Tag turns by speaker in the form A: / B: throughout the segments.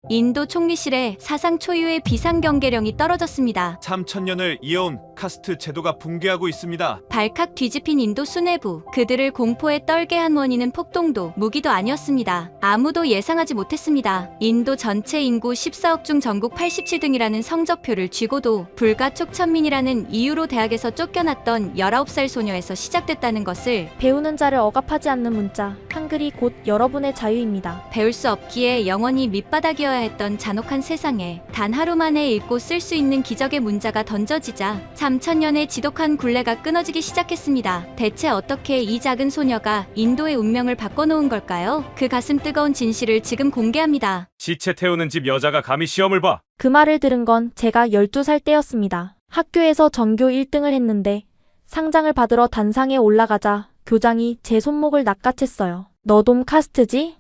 A: 인도 총리실에 사상 초유의 비상경계령이 떨어졌습니다.
B: 3000년을 이어온 카스트 제도가 붕괴하고 있습니다.
A: 발칵 뒤집힌 인도 수뇌부. 그들을 공포에 떨게 한 원인은 폭동도 무기도 아니었습니다. 아무도 예상하지 못했습니다. 인도 전체 인구 14억 중 전국 87등이라는 성적표를 쥐고도 불가 촉천민이라는 이유로 대학에서 쫓겨났던 19살 소녀에서 시작됐다는 것을
C: 배우는 자를 억압하지 않는 문자, 한글이 곧 여러분의 자유입니다.
A: 배울 수 없기에 영원히 밑바닥이어야 했던 잔혹한 세상에 단 하루 만에 읽고 쓸 수 있는 기적의 문자가 던져지자 3000년의 지독한 굴레가 끊어지기 시작했습니다. 대체 어떻게 이 작은 소녀가 인도의 운명을 바꿔놓은 걸까요? 그 가슴 뜨거운 진실을 지금 공개합니다.
D: 시체 태우는 집 여자가 감히 시험을 봐.
C: 그 말을 들은 건 제가 12살 때였습니다. 학교에서 전교 1등을 했는데 상장을 받으러 단상에 올라가자 교장이 제 손목을 낚아챘어요. 너 돔 카스트지?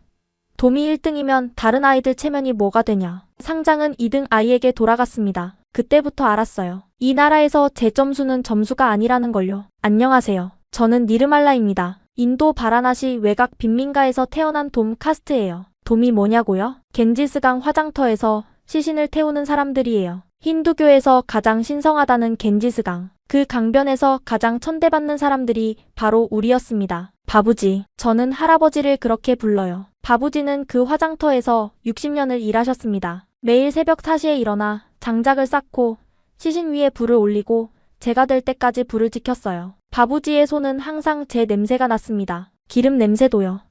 C: 돔이 1등이면 다른 아이들 체면이 뭐가 되냐. 상장은 2등 아이에게 돌아갔습니다. 그때부터 알았어요. 이 나라에서 제 점수는 점수가 아니라는 걸요. 안녕하세요. 저는 니르말라입니다. 인도 바라나시 외곽 빈민가에서 태어난 돔 카스트예요. 돔이 뭐냐고요? 겐지스강 화장터에서 시신을 태우는 사람들이에요. 힌두교에서 가장 신성하다는 겐지스강. 그 강변에서 가장 천대받는 사람들이 바로 우리였습니다. 바부지. 저는 할아버지를 그렇게 불러요. 바부지는 그 화장터에서 60년을 일하셨습니다. 매일 새벽 4시에 일어나 장작을 쌓고 시신 위에 불을 올리고 제가 될 때까지 불을 지켰어요. 바부지의 손은 항상 제 냄새가 났습니다. 기름 냄새도요.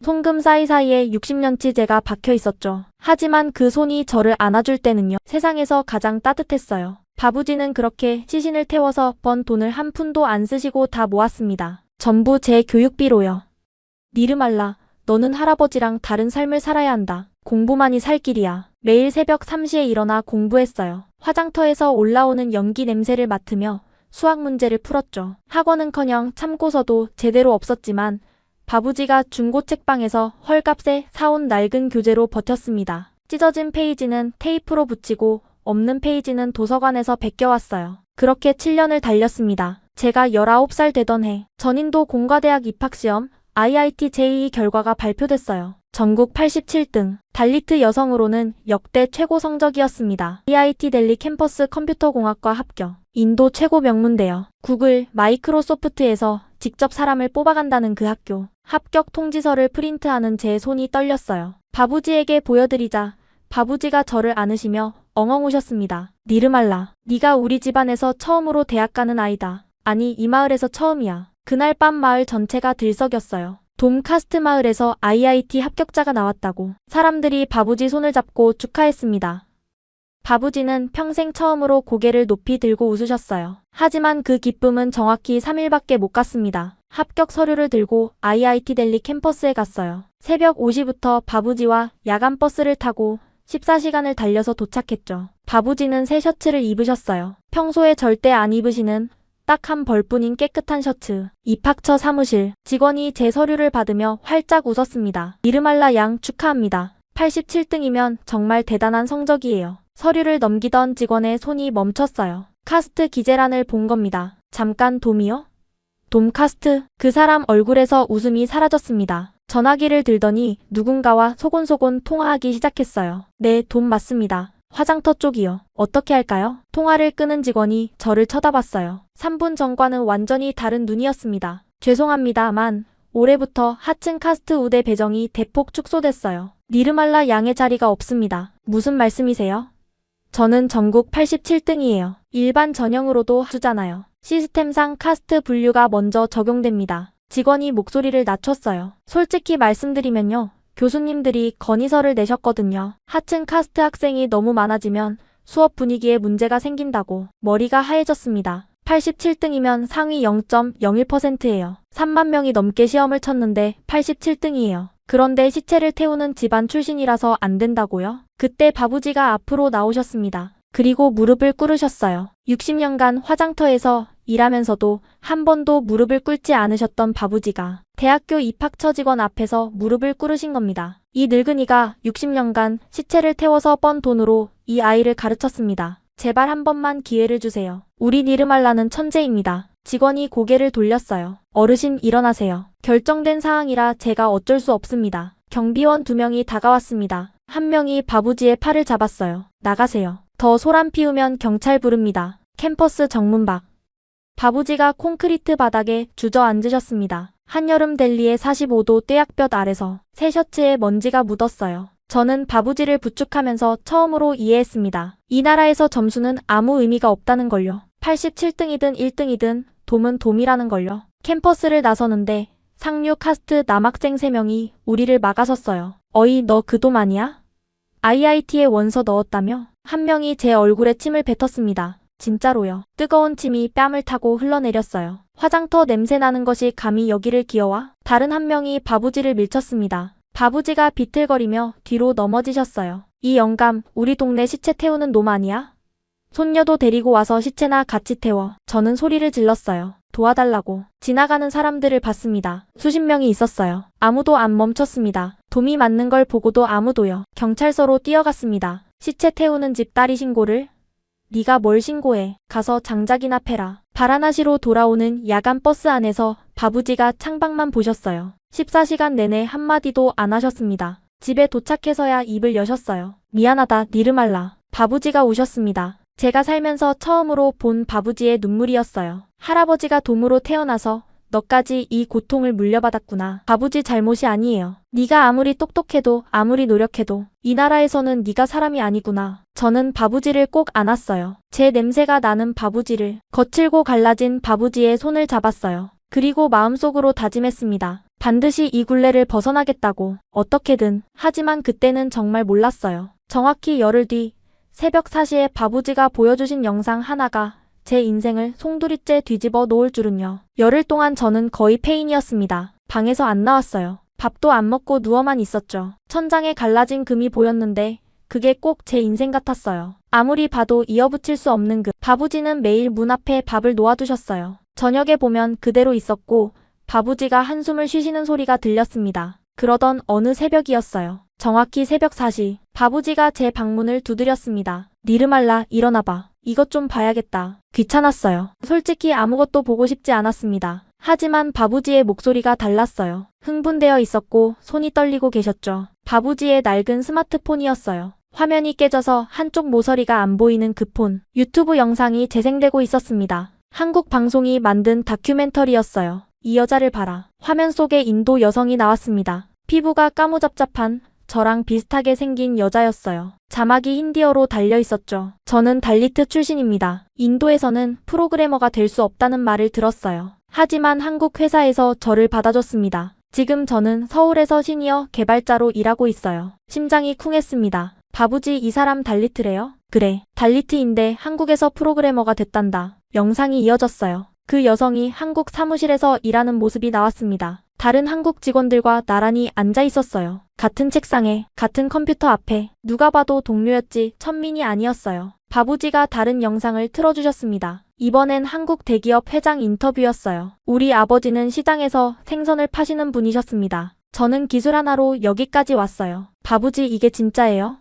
C: 송금 사이사이에 60년치 제가 박혀 있었죠. 하지만 그 손이 저를 안아줄 때는요. 세상에서 가장 따뜻했어요. 바부지는 그렇게 시신을 태워서 번 돈을 한 푼도 안 쓰시고 다 모았습니다. 전부 제 교육비로요. 니르말라, 너는 할아버지랑 다른 삶을 살아야 한다. 공부만이 살 길이야. 매일 새벽 3시에 일어나 공부했어요. 화장터에서 올라오는 연기 냄새를 맡으며 수학 문제를 풀었죠. 학원은커녕 참고서도 제대로 없었지만 바부지가 중고 책방에서 헐값에 사온 낡은 교재로 버텼습니다. 찢어진 페이지는 테이프로 붙이고 없는 페이지는 도서관에서 베껴왔어요. 그렇게 7년을 달렸습니다. 제가 19살 되던 해 전인도 공과대학 입학시험 IIT JEE 결과가 발표됐어요. 전국 87등, 달리트 여성으로는 역대 최고 성적이었습니다. IIT 델리 캠퍼스 컴퓨터공학과 합격. 인도 최고 명문대요. 구글, 마이크로소프트에서 직접 사람을 뽑아간다는 그 학교. 합격 통지서를 프린트하는 제 손이 떨렸어요. 바부지에게 보여드리자 바부지가 저를 안으시며 엉엉 우셨습니다. 니르말라, 네가 우리 집안에서 처음으로 대학 가는 아이다. 아니, 이 마을에서 처음이야. 그날 밤 마을 전체가 들썩였어요. 돔 카스트 마을에서 IIT 합격자가 나왔다고. 사람들이 바부지 손을 잡고 축하했습니다. 바부지는 평생 처음으로 고개를 높이 들고 웃으셨어요. 하지만 그 기쁨은 정확히 3일밖에 못 갔습니다. 합격 서류를 들고 IIT 델리 캠퍼스에 갔어요. 새벽 5시부터 바부지와 야간 버스를 타고 14시간을 달려서 도착했죠. 바부지는 새 셔츠를 입으셨어요. 평소에 절대 안 입으시는 딱 한 벌뿐인 깨끗한 셔츠. 입학처 사무실. 직원이 제 서류를 받으며 활짝 웃었습니다. 니르말라 양 축하합니다. 87등이면 정말 대단한 성적이에요. 서류를 넘기던 직원의 손이 멈췄어요. 카스트 기재란을 본 겁니다. 잠깐 돔이요? 돔 카스트. 그 사람 얼굴에서 웃음이 사라졌습니다. 전화기를 들더니 누군가와 소곤소곤 통화하기 시작했어요. 네, 돔 맞습니다. 화장터 쪽이요. 어떻게 할까요? 통화를 끄는 직원이 저를 쳐다봤어요. 3분 전과는 완전히 다른 눈이었습니다. 죄송합니다만 올해부터 하층 카스트 우대 배정이 대폭 축소됐어요. 니르말라 양의 자리가 없습니다. 무슨 말씀이세요? 저는 전국 87등이에요. 일반 전형으로도 주잖아요. 시스템상 카스트 분류가 먼저 적용됩니다. 직원이 목소리를 낮췄어요. 솔직히 말씀드리면요. 교수님들이 건의서를 내셨거든요. 하층 카스트 학생이 너무 많아지면 수업 분위기에 문제가 생긴다고. 머리가 하얘졌습니다. 87등이면 상위 0.01%예요. 3만 명이 넘게 시험을 쳤는데 87등이에요. 그런데 시체를 태우는 집안 출신이라서 안 된다고요? 그때 바부지가 앞으로 나오셨습니다. 그리고 무릎을 꿇으셨어요. 60년간 화장터에서 일하면서도 한 번도 무릎을 꿇지 않으셨던 바부지가 대학교 입학처 직원 앞에서 무릎을 꿇으신 겁니다. 이 늙은이가 60년간 시체를 태워서 번 돈으로 이 아이를 가르쳤습니다. 제발 한 번만 기회를 주세요. 우리 니르말라는 천재입니다. 직원이 고개를 돌렸어요. 어르신 일어나세요. 결정된 사항이라 제가 어쩔 수 없습니다. 경비원 2명이 다가왔습니다. 한 명이 바부지의 팔을 잡았어요. 나가세요. 더 소란 피우면 경찰 부릅니다. 캠퍼스 정문 밖. 바부지가 콘크리트 바닥에 주저앉으셨습니다. 한여름 델리의 45도 떼약볕 아래서 새 셔츠에 먼지가 묻었어요. 저는 바부지를 부축하면서 처음으로 이해했습니다. 이 나라에서 점수는 아무 의미가 없다는 걸요. 87등이든 1등이든 돔은 돔이라는 걸요. 캠퍼스를 나서는데 상류 카스트 남학생 3명이 우리를 막아섰어요. 어이, 너 그 돔 아니야? IIT에 원서 넣었다며? 한 명이 제 얼굴에 침을 뱉었습니다. 진짜로요. 뜨거운 침이 뺨을 타고 흘러내렸어요. 화장터 냄새 나는 것이 감히 여기를 기어와? 다른 한 명이 바부지를 밀쳤습니다. 바부지가 비틀거리며 뒤로 넘어지셨어요. 이 영감, 우리 동네 시체 태우는 놈 아니야? 손녀도 데리고 와서 시체나 같이 태워. 저는 소리를 질렀어요. 도와달라고. 지나가는 사람들을 봤습니다. 수십 명이 있었어요. 아무도 안 멈췄습니다. 돔이 맞는 걸 보고도 아무도요. 경찰서로 뛰어갔습니다. 시체 태우는 집 딸이 신고를? 네가 뭘 신고해. 가서 장작이나 패라. 바라나시로 돌아오는 야간 버스 안에서 바부지가 창밖만 보셨어요. 14시간 내내 한마디도 안 하셨습니다. 집에 도착해서야 입을 여셨어요. 미안하다, 니르말라. 바부지가 우셨습니다. 제가 살면서 처음으로 본 바부지의 눈물이었어요. 할아버지가 돔으로 태어나서 너까지 이 고통을 물려받았구나. 바부지 잘못이 아니에요. 네가 아무리 똑똑해도 아무리 노력해도 이 나라에서는 네가 사람이 아니구나. 저는 바부지를 꼭 안았어요. 제 냄새가 나는 바부지를. 거칠고 갈라진 바부지의 손을 잡았어요. 그리고 마음속으로 다짐했습니다. 반드시 이 굴레를 벗어나겠다고. 어떻게든. 하지만 그때는 정말 몰랐어요. 정확히 열흘 뒤 새벽 4시에 바부지가 보여주신 영상 하나가 제 인생을 송두리째 뒤집어 놓을 줄은요. 열흘 동안 저는 거의 폐인이었습니다. 방에서 안 나왔어요. 밥도 안 먹고 누워만 있었죠. 천장에 갈라진 금이 보였는데 그게 꼭 제 인생 같았어요. 아무리 봐도 이어붙일 수 없는 금. 바부지는 매일 문 앞에 밥을 놓아두셨어요. 저녁에 보면 그대로 있었고 바부지가 한숨을 쉬시는 소리가 들렸습니다. 그러던 어느 새벽이었어요. 정확히 새벽 4시. 바부지가 제 방문을 두드렸습니다. 니르말라, 일어나봐. 이것 좀 봐야겠다. 귀찮았어요. 솔직히 아무것도 보고 싶지 않았습니다. 하지만 바부지의 목소리가 달랐어요. 흥분되어 있었고 손이 떨리고 계셨죠. 바부지의 낡은 스마트폰이었어요. 화면이 깨져서 한쪽 모서리가 안 보이는 그 폰. 유튜브 영상이 재생되고 있었습니다. 한국 방송이 만든 다큐멘터리였어요. 이 여자를 봐라. 화면 속에 인도 여성이 나왔습니다. 피부가 까무잡잡한 저랑 비슷하게 생긴 여자였어요. 자막이 힌디어로 달려 있었죠. 저는 달리트 출신입니다. 인도에서는 프로그래머가 될 수 없다는 말을 들었어요. 하지만 한국 회사에서 저를 받아줬습니다. 지금 저는 서울에서 시니어 개발자로 일하고 있어요. 심장이 쿵했습니다. 바부지, 이 사람 달리트래요? 그래, 달리트인데 한국에서 프로그래머가 됐단다. 영상이 이어졌어요. 그 여성이 한국 사무실에서 일하는 모습이 나왔습니다. 다른 한국 직원들과 나란히 앉아 있었어요. 같은 책상에, 같은 컴퓨터 앞에. 누가 봐도 동료였지 천민이 아니었어요. 바부지가 다른 영상을 틀어주셨습니다. 이번엔 한국 대기업 회장 인터뷰였어요. 우리 아버지는 시장에서 생선을 파시는 분이셨습니다. 저는 기술 하나로 여기까지 왔어요. 바부지, 이게 진짜예요?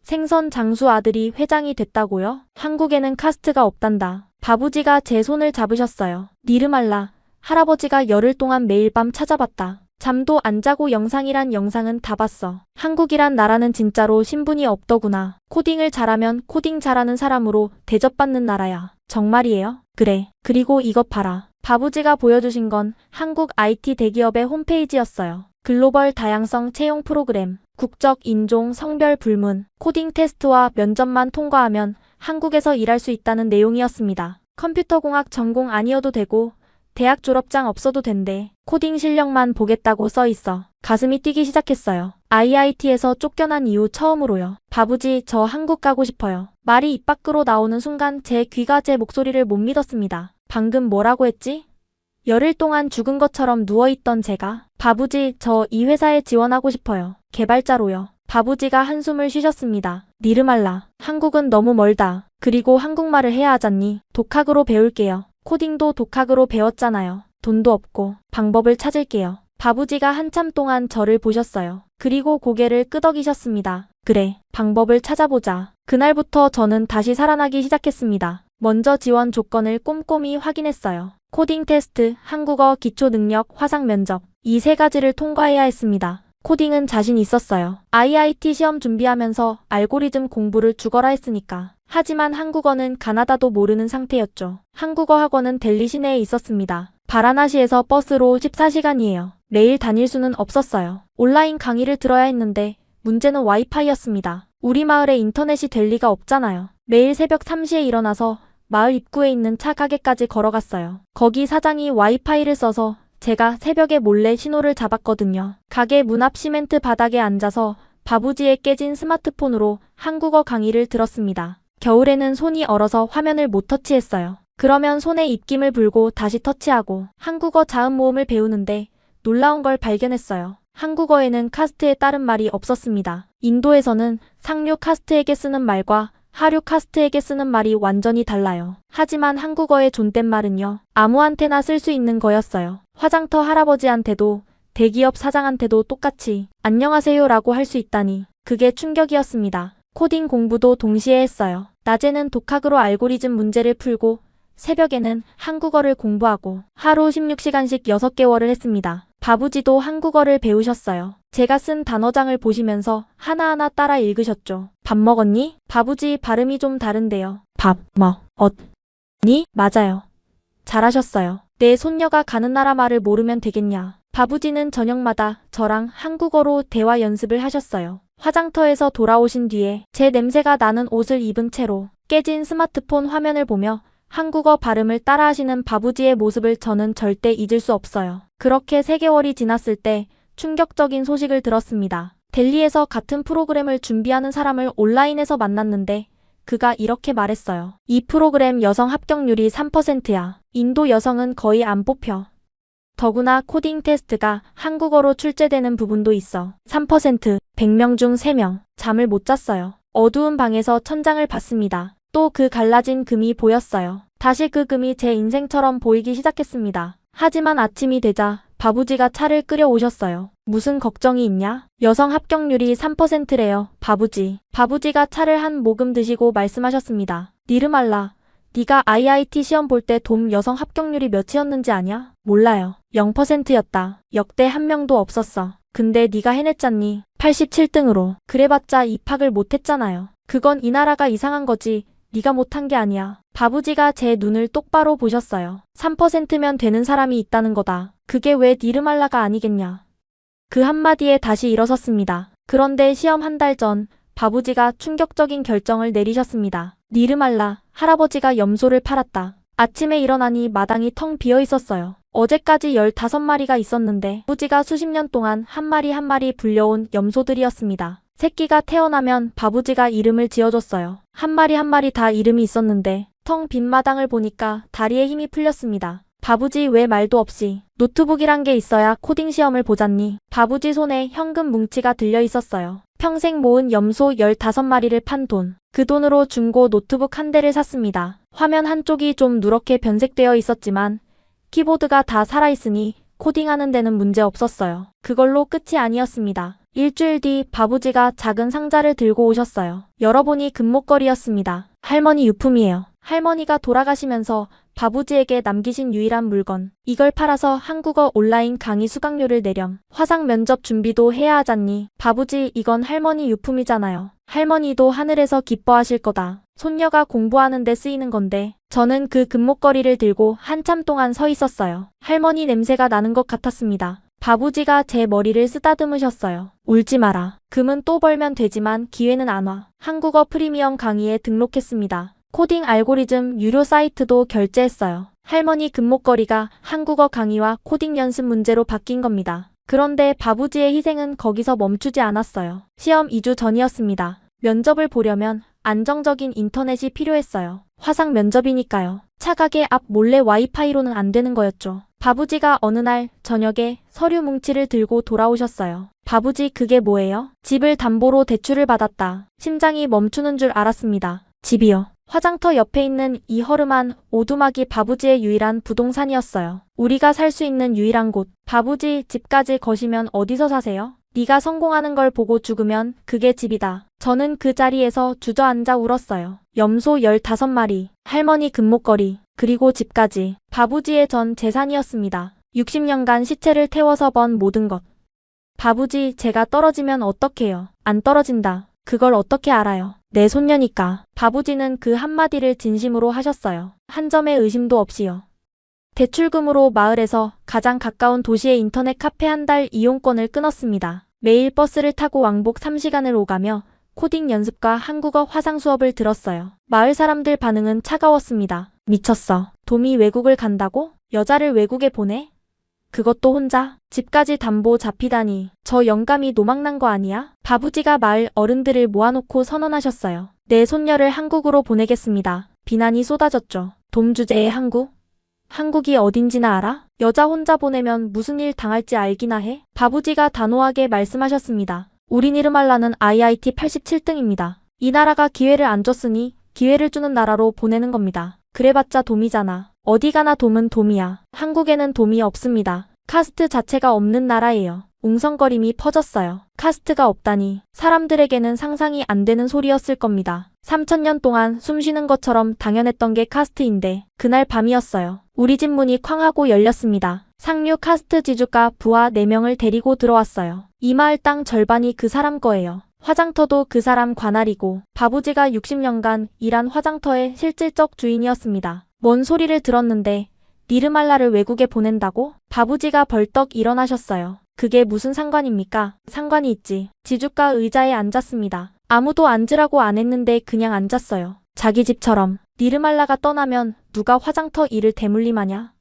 C: 생선 장수 아들이 회장이 됐다고요? 한국에는 카스트가 없단다. 바부지가 제 손을 잡으셨어요. 니르말라, 할아버지가 열흘 동안 매일 밤 찾아봤다. 잠도 안 자고 영상이란 영상은 다 봤어. 한국이란 나라는 진짜로 신분이 없더구나. 코딩을 잘하면 코딩 잘하는 사람으로 대접받는 나라야. 정말이에요? 그래. 그리고 이것 봐라. 바부지가 보여주신 건 한국 IT 대기업의 홈페이지였어요. 글로벌 다양성 채용 프로그램, 국적, 인종, 성별 불문, 코딩 테스트와 면접만 통과하면 한국에서 일할 수 있다는 내용이었습니다. 컴퓨터공학 전공 아니어도 되고 대학 졸업장 없어도 된대. 코딩 실력만 보겠다고 써있어. 가슴이 뛰기 시작했어요. IIT에서 쫓겨난 이후 처음으로요. 바부지, 저 한국 가고 싶어요. 말이 입 밖으로 나오는 순간 제 귀가 제 목소리를 못 믿었습니다. 방금 뭐라고 했지? 열흘 동안 죽은 것처럼 누워있던 제가. 바부지, 저 이 회사에 지원하고 싶어요. 개발자로요. 바부지가 한숨을 쉬셨습니다. 니르말라, 한국은 너무 멀다. 그리고 한국말을 해야 하잖니. 독학으로 배울게요. 코딩도 독학으로 배웠잖아요. 돈도 없고 방법을 찾을게요. 바부지가 한참 동안 저를 보셨어요. 그리고 고개를 끄덕이셨습니다. 그래, 방법을 찾아보자. 그날부터 저는 다시 살아나기 시작했습니다. 먼저 지원 조건을 꼼꼼히 확인했어요. 코딩 테스트, 한국어 기초 능력, 화상 면접. 이 세 가지를 통과해야 했습니다. 코딩은 자신 있었어요. IIT 시험 준비하면서 알고리즘 공부를 죽어라 했으니까. 하지만 한국어는 가나다도 모르는 상태였죠. 한국어 학원은 델리 시내에 있었습니다. 바라나시에서 버스로 14시간이에요. 매일 다닐 수는 없었어요. 온라인 강의를 들어야 했는데 문제는 와이파이였습니다. 우리 마을에 인터넷이 될 리가 없잖아요. 매일 새벽 3시에 일어나서 마을 입구에 있는 차 가게까지 걸어갔어요. 거기 사장이 와이파이를 써서 제가 새벽에 몰래 신호를 잡았거든요. 가게 문 앞 시멘트 바닥에 앉아서 바부지에 깨진 스마트폰으로 한국어 강의를 들었습니다. 겨울에는 손이 얼어서 화면을 못 터치했어요. 그러면 손에 입김을 불고 다시 터치하고 한국어 자음 모음을 배우는데 놀라운 걸 발견했어요. 한국어에는 카스트에 따른 말이 없었습니다. 인도에서는 상류 카스트에게 쓰는 말과 하류 카스트에게 쓰는 말이 완전히 달라요. 하지만 한국어의 존댓말은요, 아무한테나 쓸 수 있는 거였어요. 화장터 할아버지한테도 대기업 사장한테도 똑같이 안녕하세요라고 할 수 있다니 그게 충격이었습니다. 코딩 공부도 동시에 했어요. 낮에는 독학으로 알고리즘 문제를 풀고 새벽에는 한국어를 공부하고 하루 16시간씩 6개월을 했습니다. 바부지도 한국어를 배우셨어요. 제가 쓴 단어장을 보시면서 하나하나 따라 읽으셨죠. 밥 먹었니? 바부지 발음이 좀 다른데요. 밥, 니? 맞아요. 잘하셨어요. 내 손녀가 가는 나라 말을 모르면 되겠냐. 바부지는 저녁마다 저랑 한국어로 대화 연습을 하셨어요. 화장터에서 돌아오신 뒤에 제 냄새가 나는 옷을 입은 채로 깨진 스마트폰 화면을 보며 한국어 발음을 따라하시는 바부지의 모습을 저는 절대 잊을 수 없어요. 그렇게 3개월이 지났을 때 충격적인 소식을 들었습니다. 델리에서 같은 프로그램을 준비하는 사람을 온라인에서 만났는데 그가 이렇게 말했어요. 이 프로그램 여성 합격률이 3%야. 인도 여성은 거의 안 뽑혀. 더구나 코딩 테스트가 한국어로 출제되는 부분도 있어. 3%, 100명 중 3명. 잠을 못 잤어요. 어두운 방에서 천장을 봤습니다. 또 그 갈라진 금이 보였어요. 다시 그 금이 제 인생처럼 보이기 시작했습니다. 하지만 아침이 되자 바부지가 차를 끓여오셨어요. 무슨 걱정이 있냐? 여성 합격률이 3%래요. 바부지. 바부지가 차를 한 모금 드시고 말씀하셨습니다. 니르말라. 네가 IIT 시험 볼 때 돔 여성 합격률이 몇이었는지 아냐? 몰라요. 0%였다. 역대 한 명도 없었어. 근데 네가 해냈잖니. 87등으로. 그래봤자 입학을 못했잖아요. 그건 이 나라가 이상한 거지. 네가 못한 게 아니야. 바부지가 제 눈을 똑바로 보셨어요. 3%면 되는 사람이 있다는 거다. 그게 왜 니르말라가 아니겠냐. 그 한마디에 다시 일어섰습니다. 그런데 시험 한 달 전 바부지가 충격적인 결정을 내리셨습니다. 니르말라, 할아버지가 염소를 팔았다. 아침에 일어나니 마당이 텅 비어 있었어요. 어제까지 15마리가 있었는데 바부지가 수십 년 동안 한 마리 한 마리 불려온 염소들이었습니다. 새끼가 태어나면 바부지가 이름을 지어줬어요. 한 마리 한 마리 다 이름이 있었는데 텅 빈 마당을 보니까 다리에 힘이 풀렸습니다. 바부지 왜 말도 없이 노트북이란 게 있어야 코딩 시험을 보잖니. 바부지 손에 현금 뭉치가 들려 있었어요. 평생 모은 염소 15마리를 판 돈. 그 돈으로 중고 노트북 한 대를 샀습니다. 화면 한쪽이 좀 누렇게 변색되어 있었지만 키보드가 다 살아있으니 코딩하는 데는 문제 없었어요. 그걸로 끝이 아니었습니다. 일주일 뒤 바부지가 작은 상자를 들고 오셨어요. 열어보니 금목걸이였습니다. 할머니 유품이에요. 할머니가 돌아가시면서 바부지에게 남기신 유일한 물건. 이걸 팔아서 한국어 온라인 강의 수강료를 내렴. 화상 면접 준비도 해야 하잖니. 바부지, 이건 할머니 유품이잖아요. 할머니도 하늘에서 기뻐하실 거다. 손녀가 공부하는 데 쓰이는 건데. 저는 그 금목걸이를 들고 한참 동안 서 있었어요. 할머니 냄새가 나는 것 같았습니다. 바부지가 제 머리를 쓰다듬으셨어요. 울지 마라. 금은 또 벌면 되지만 기회는 안 와. 한국어 프리미엄 강의에 등록했습니다. 코딩 알고리즘 유료 사이트도 결제했어요. 할머니 금목걸이가 한국어 강의와 코딩 연습 문제로 바뀐 겁니다. 그런데 바부지의 희생은 거기서 멈추지 않았어요. 시험 2주 전이었습니다. 면접을 보려면 안정적인 인터넷이 필요했어요. 화상 면접이니까요. 차가게 앞 몰래 와이파이로는 안 되는 거였죠. 바부지가 어느 날 저녁에 서류 뭉치를 들고 돌아오셨어요. 바부지, 그게 뭐예요? 집을 담보로 대출을 받았다. 심장이 멈추는 줄 알았습니다. 집이요. 화장터 옆에 있는 이 허름한 오두막이 바부지의 유일한 부동산이었어요. 우리가 살 수 있는 유일한 곳. 바부지, 집까지 거시면 어디서 사세요? 네가 성공하는 걸 보고 죽으면 그게 집이다. 저는 그 자리에서 주저앉아 울었어요. 염소 15마리, 할머니 금목걸이, 그리고 집까지. 바부지의 전 재산이었습니다. 60년간 시체를 태워서 번 모든 것. 바부지, 제가 떨어지면 어떡해요? 안 떨어진다. 그걸 어떻게 알아요? 내 손녀니까. 바부지는 그 한마디를 진심으로 하셨어요. 한 점의 의심도 없이요. 대출금으로 마을에서 가장 가까운 도시의 인터넷 카페 한 달 이용권을 끊었습니다. 매일 버스를 타고 왕복 3시간을 오가며 코딩 연습과 한국어 화상 수업을 들었어요. 마을 사람들 반응은 차가웠습니다. 미쳤어. 돔이 외국을 간다고? 여자를 외국에 보내? 그것도 혼자? 집까지 담보 잡히다니. 저 영감이 노망난 거 아니야? 바부지가 마을 어른들을 모아놓고 선언하셨어요. 내 손녀를 한국으로 보내겠습니다. 비난이 쏟아졌죠. 돔 주제의 한국? 한국이 어딘지나 알아? 여자 혼자 보내면 무슨 일 당할지 알기나 해? 바부지가 단호하게 말씀하셨습니다. 우리 니르말라는 IIT 87등입니다. 이 나라가 기회를 안 줬으니 기회를 주는 나라로 보내는 겁니다. 그래봤자 돔이잖아. 어디 가나 돔은 돔이야. 한국에는 돔이 없습니다. 카스트 자체가 없는 나라예요. 웅성거림이 퍼졌어요. 카스트가 없다니 사람들에게는 상상이 안 되는 소리였을 겁니다. 3000년 동안 숨 쉬는 것처럼 당연했던 게 카스트인데 그날 밤이었어요. 우리 집 문이 쾅 하고 열렸습니다. 상류 카스트 지주가 부하 4명을 데리고 들어왔어요. 이 마을 땅 절반이 그 사람 거예요. 화장터도 그 사람 관할이고 바부지가 60년간 일한 화장터의 실질적 주인이었습니다. 뭔 소리를 들었는데 니르말라를 외국에 보낸다고? 바부지가 벌떡 일어나셨어요. 그게 무슨 상관입니까? 상관이 있지. 지주가 의자에 앉았습니다. 아무도 앉으라고 안 했는데 그냥 앉았어요. 자기 집처럼. 니르말라가 떠나면 누가 화장터 일을 대물림하냐?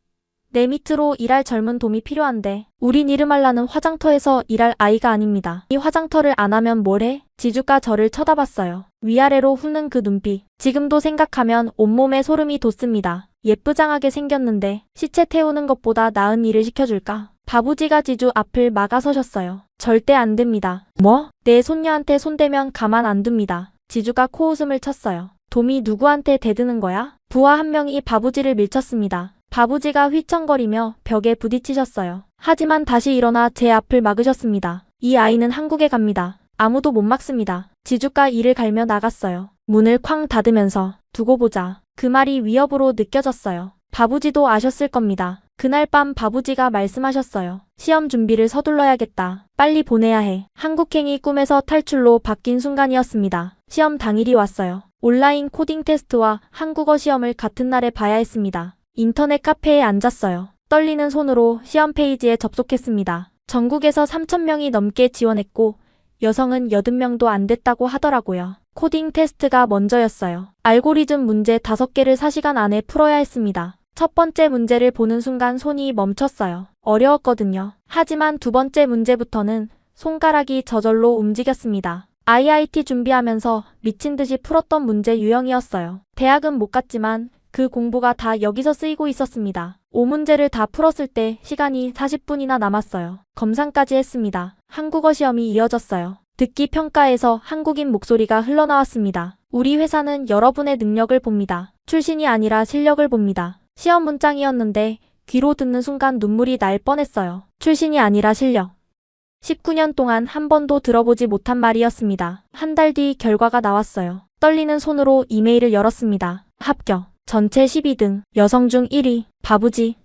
C: 내 밑으로 일할 젊은 돔이 필요한데 우리 니르말라는 화장터에서 일할 아이가 아닙니다. 이 화장터를 안 하면 뭘 해? 지주가 저를 쳐다봤어요. 위아래로 훑는 그 눈빛. 지금도 생각하면 온몸에 소름이 돋습니다. 예쁘장하게 생겼는데 시체 태우는 것보다 나은 일을 시켜줄까? 바부지가 지주 앞을 막아서셨어요. 절대 안 됩니다. 뭐? 내 손녀한테 손대면 가만 안 둡니다. 지주가 코웃음을 쳤어요. 돔이 누구한테 대드는 거야? 부하 한 명이 바부지를 밀쳤습니다. 바부지가 휘청거리며 벽에 부딪히셨어요. 하지만 다시 일어나 제 앞을 막으셨습니다. 이 아이는 한국에 갑니다. 아무도 못 막습니다. 지주가 이를 갈며 나갔어요. 문을 쾅 닫으면서 두고 보자. 그 말이 위협으로 느껴졌어요. 바부지도 아셨을 겁니다. 그날 밤 바부지가 말씀하셨어요. 시험 준비를 서둘러야겠다. 빨리 보내야 해. 한국행이 꿈에서 탈출로 바뀐 순간이었습니다. 시험 당일이 왔어요. 온라인 코딩 테스트와 한국어 시험을 같은 날에 봐야 했습니다. 인터넷 카페에 앉았어요. 떨리는 손으로 시험 페이지에 접속했습니다. 전국에서 3,000명이 넘게 지원했고 여성은 80명도 안 됐다고 하더라고요. 코딩 테스트가 먼저였어요. 알고리즘 문제 5개를 4시간 안에 풀어야 했습니다. 첫 번째 문제를 보는 순간 손이 멈췄어요. 어려웠거든요. 하지만 두 번째 문제부터는 손가락이 저절로 움직였습니다. IIT 준비하면서 미친 듯이 풀었던 문제 유형이었어요. 대학은 못 갔지만 그 공부가 다 여기서 쓰이고 있었습니다. 5문제를 다 풀었을 때 시간이 40분이나 남았어요. 검상까지 했습니다. 한국어 시험이 이어졌어요. 듣기 평가에서 한국인 목소리가 흘러나왔습니다. 우리 회사는 여러분의 능력을 봅니다. 출신이 아니라 실력을 봅니다. 시험 문장이었는데 귀로 듣는 순간 눈물이 날 뻔했어요. 출신이 아니라 실력. 19년 동안 한 번도 들어보지 못한 말이었습니다. 한 달 뒤 결과가 나왔어요. 떨리는 손으로 이메일을 열었습니다. 합격. 전체 12등. 여성 중 1위. 바부지.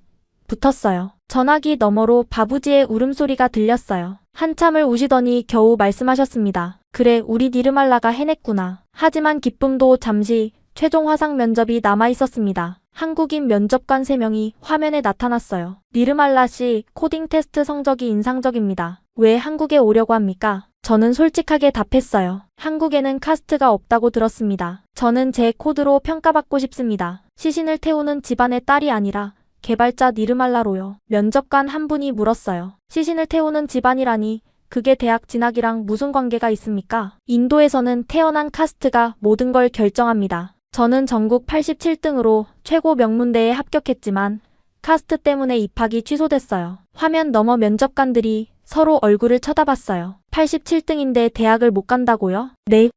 C: 붙었어요. 전화기 너머로 바부지의 울음소리가 들렸어요. 한참을 우시더니 겨우 말씀하셨습니다. 그래, 우리 니르말라가 해냈구나. 하지만 기쁨도 잠시. 최종 화상 면접이 남아있었습니다. 한국인 면접관 3명이 화면에 나타났어요. 니르말라 씨, 코딩 테스트 성적이 인상적입니다. 왜 한국에 오려고 합니까? 저는 솔직하게 답했어요. 한국에는 카스트가 없다고 들었습니다. 저는 제 코드로 평가받고 싶습니다. 시신을 태우는 집안의 딸이 아니라 개발자 니르말라로요. 면접관 한 분이 물었어요. 시신을 태우는 집안이라니 그게 대학 진학이랑 무슨 관계가 있습니까? 인도에서는 태어난 카스트가 모든 걸 결정합니다. 저는 전국 87등으로 최고 명문대에 합격했지만 카스트 때문에 입학이 취소됐어요. 화면 너머 면접관들이 서로 얼굴을 쳐다봤어요. 87등인데 대학을 못 간다고요? 네.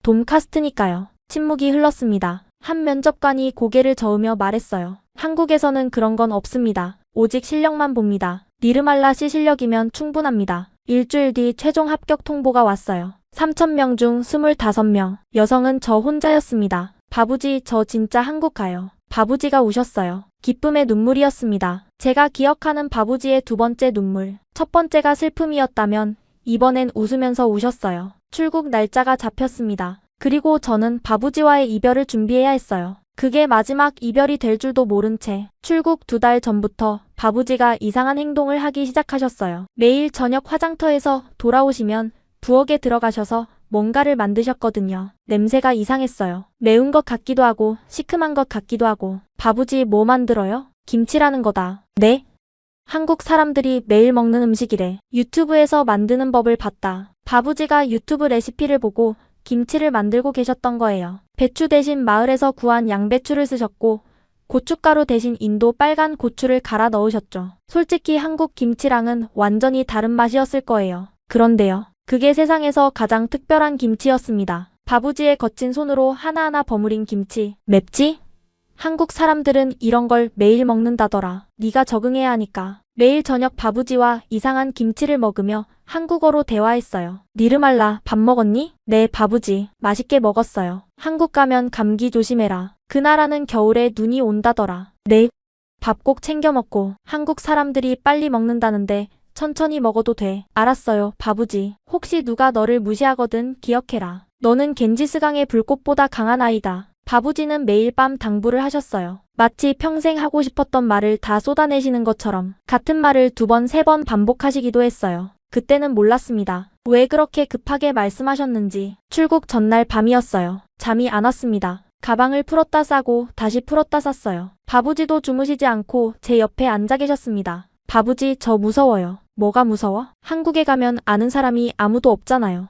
C: 돔 카스트니까요. 침묵이 흘렀습니다. 한 면접관이 고개를 저으며 말했어요. 한국에서는 그런 건 없습니다. 오직 실력만 봅니다. 니르말라 씨 실력이면 충분합니다. 일주일 뒤 최종 합격 통보가 왔어요. 3,000명 중 25명. 여성은 저 혼자였습니다. 바부지, 저 진짜 한국 가요. 바부지가 우셨어요. 기쁨의 눈물이었습니다. 제가 기억하는 바부지의 두 번째 눈물. 첫 번째가 슬픔이었다면 이번엔 웃으면서 우셨어요. 출국 날짜가 잡혔습니다. 그리고 저는 바부지와의 이별을 준비해야 했어요. 그게 마지막 이별이 될 줄도 모른 채 출국 2달 전부터 바부지가 이상한 행동을 하기 시작하셨어요. 매일 저녁 화장터에서 돌아오시면 부엌에 들어가셔서 뭔가를 만드셨거든요. 냄새가 이상했어요. 매운 것 같기도 하고 시큼한 것 같기도 하고. 바부지 뭐 만들어요? 김치라는 거다. 네? 한국 사람들이 매일 먹는 음식이래. 유튜브에서 만드는 법을 봤다. 바부지가 유튜브 레시피를 보고 김치를 만들고 계셨던 거예요. 배추 대신 마을에서 구한 양배추를 쓰셨고 고춧가루 대신 인도 빨간 고추를 갈아 넣으셨죠. 솔직히 한국 김치랑은 완전히 다른 맛이었을 거예요. 그런데요. 그게 세상에서 가장 특별한 김치였습니다. 바부지의 거친 손으로 하나하나 버무린 김치. 맵지? 한국 사람들은 이런 걸 매일 먹는다더라. 네가 적응해야 하니까. 매일 저녁 바부지와 이상한 김치를 먹으며 한국어로 대화했어요. 니르말라, 밥 먹었니? 네, 바부지. 맛있게 먹었어요. 한국 가면 감기 조심해라. 그 나라는 겨울에 눈이 온다더라. 네. 밥 꼭 챙겨 먹고. 한국 사람들이 빨리 먹는다는데 천천히 먹어도 돼. 알았어요, 바부지. 혹시 누가 너를 무시하거든 기억해라. 너는 겐지스강의 불꽃보다 강한 아이다. 바부지는 매일 밤 당부를 하셨어요. 마치 평생 하고 싶었던 말을 다 쏟아내시는 것처럼 같은 말을 2번, 3번 반복하시기도 했어요. 그때는 몰랐습니다. 왜 그렇게 급하게 말씀하셨는지. 출국 전날 밤이었어요. 잠이 안 왔습니다. 가방을 풀었다 싸고 다시 풀었다 쌌어요. 바부지도 주무시지 않고 제 옆에 앉아 계셨습니다. 바부지, 저 무서워요. 뭐가 무서워? 한국에 가면 아는 사람이 아무도 없잖아요.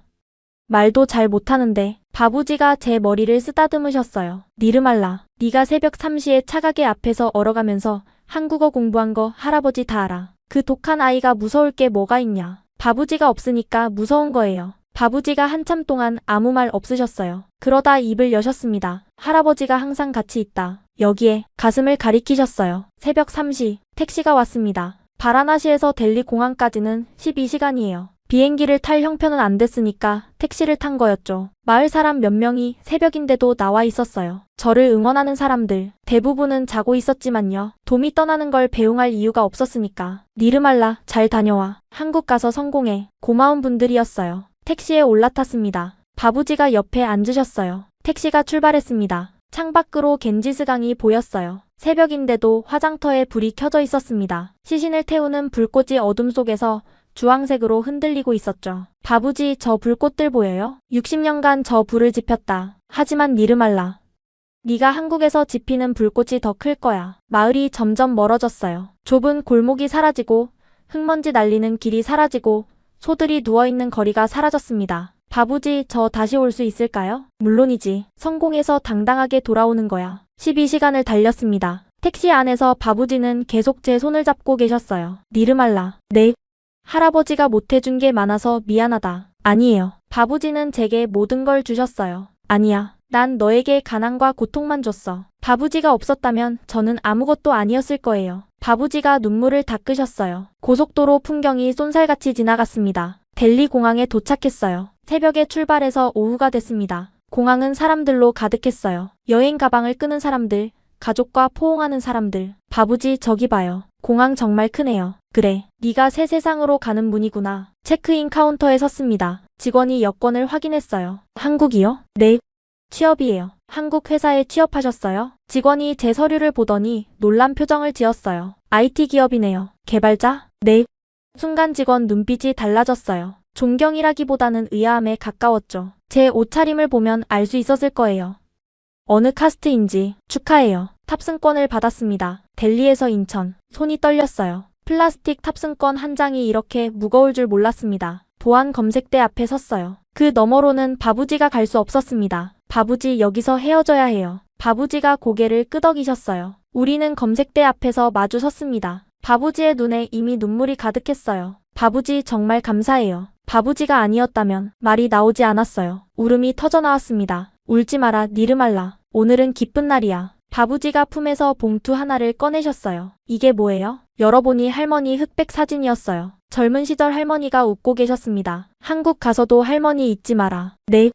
C: 말도 잘 못하는데. 바부지가 제 머리를 쓰다듬으셨어요. 니르말라, 네가 새벽 3시에 차가게 앞에서 얼어가면서 한국어 공부한 거 할아버지 다 알아. 그 독한 아이가 무서울 게 뭐가 있냐. 바부지가 없으니까 무서운 거예요. 바부지가 한참 동안 아무 말 없으셨어요. 그러다 입을 여셨습니다. 할아버지가 항상 같이 있다. 여기에 가슴을 가리키셨어요. 새벽 3시 택시가 왔습니다. 바라나시에서 델리 공항까지는 12시간이에요. 비행기를 탈 형편은 안 됐으니까 택시를 탄 거였죠. 마을 사람 몇 명이 새벽인데도 나와 있었어요. 저를 응원하는 사람들. 대부분은 자고 있었지만요. 돔이 떠나는 걸 배웅할 이유가 없었으니까. 니르말라, 잘 다녀와. 한국 가서 성공해. 고마운 분들이었어요. 택시에 올라탔습니다. 바부지가 옆에 앉으셨어요. 택시가 출발했습니다. 창밖으로 겐지스강이 보였어요. 새벽인데도 화장터에 불이 켜져 있었습니다. 시신을 태우는 불꽃이 어둠 속에서 주황색으로 흔들리고 있었죠. 바부지, 저 불꽃들 보여요? 60년간 저 불을 지폈다. 하지만 니르말라, 네가 한국에서 지피는 불꽃이 더 클 거야. 마을이 점점 멀어졌어요. 좁은 골목이 사라지고 흙먼지 날리는 길이 사라지고 소들이 누워있는 거리가 사라졌습니다. 바부지, 저 다시 올 수 있을까요? 물론이지. 성공해서 당당하게 돌아오는 거야. 12시간을 달렸습니다. 택시 안에서 바부지는 계속 제 손을 잡고 계셨어요. 니르말라, 네. 할아버지가 못해준 게 많아서 미안하다. 아니에요. 바부지는 제게 모든 걸 주셨어요. 아니야. 난 너에게 가난과 고통만 줬어. 바부지가 없었다면 저는 아무것도 아니었을 거예요. 바부지가 눈물을 닦으셨어요. 고속도로 풍경이 쏜살같이 지나갔습니다. 델리 공항에 도착했어요. 새벽에 출발해서 오후가 됐습니다. 공항은 사람들로 가득했어요. 여행 가방을 끄는 사람들, 가족과 포옹하는 사람들. 바부지, 저기 봐요. 공항 정말 크네요. 그래, 네가 새 세상으로 가는 문이구나. 체크인 카운터에 섰습니다. 직원이 여권을 확인했어요. 한국이요? 네. 취업이에요. 한국 회사에 취업하셨어요? 직원이 제 서류를 보더니 놀란 표정을 지었어요. IT 기업이네요. 개발자? 네. 순간 직원 눈빛이 달라졌어요. 존경이라기보다는 의아함에 가까웠죠. 제 옷차림을 보면 알 수 있었을 거예요. 어느 카스트인지. 축하해요. 탑승권을 받았습니다. 델리에서 인천. 손이 떨렸어요. 플라스틱 탑승권 한 장이 이렇게 무거울 줄 몰랐습니다. 보안 검색대 앞에 섰어요. 그 너머로는 바부지가 갈 수 없었습니다. 바부지, 여기서 헤어져야 해요. 바부지가 고개를 끄덕이셨어요. 우리는 검색대 앞에서 마주 섰습니다. 바부지의 눈에 이미 눈물이 가득했어요. 바부지, 정말 감사해요. 바부지가 아니었다면 말이 나오지 않았어요. 울음이 터져나왔습니다. 울지 마라, 니르말라. 오늘은 기쁜 날이야. 바부지가 품에서 봉투 하나를 꺼내셨어요. 이게 뭐예요? 열어보니 할머니 흑백 사진이었어요. 젊은 시절 할머니가 웃고 계셨습니다. 한국 가서도 할머니 잊지 마라. 네.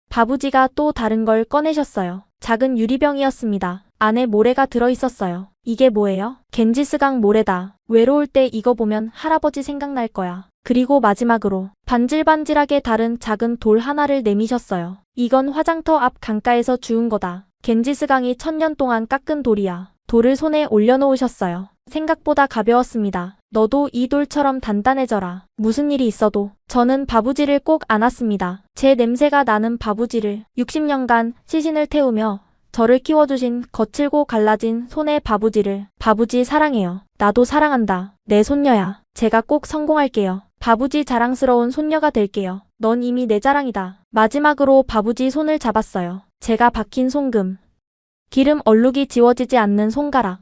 C: 바부지가 또 다른 걸 꺼내셨어요. 작은 유리병이었습니다. 안에 모래가 들어있었어요. 이게 뭐예요? 겐지스강 모래다. 외로울 때 이거 보면 할아버지 생각날 거야. 그리고 마지막으로 반질반질하게 다른 작은 돌 하나를 내미셨어요. 이건 화장터 앞 강가에서 주운 거다. 겐지스강이 1000년 동안 깎은 돌이야. 돌을 손에 올려놓으셨어요. 생각보다 가벼웠습니다. 너도 이 돌처럼 단단해져라. 무슨 일이 있어도 저는 바부지를 꼭 안았습니다. 제 냄새가 나는 바부지를 60년간 시신을 태우며 저를 키워주신 거칠고 갈라진 손의 바부지를. 바부지 사랑해요. 나도 사랑한다. 내 손녀야. 제가 꼭 성공할게요. 바부지 자랑스러운 손녀가 될게요. 넌 이미 내 자랑이다. 마지막으로 바부지 손을 잡았어요. 제가 박힌 손금. 기름 얼룩이 지워지지 않는 손가락.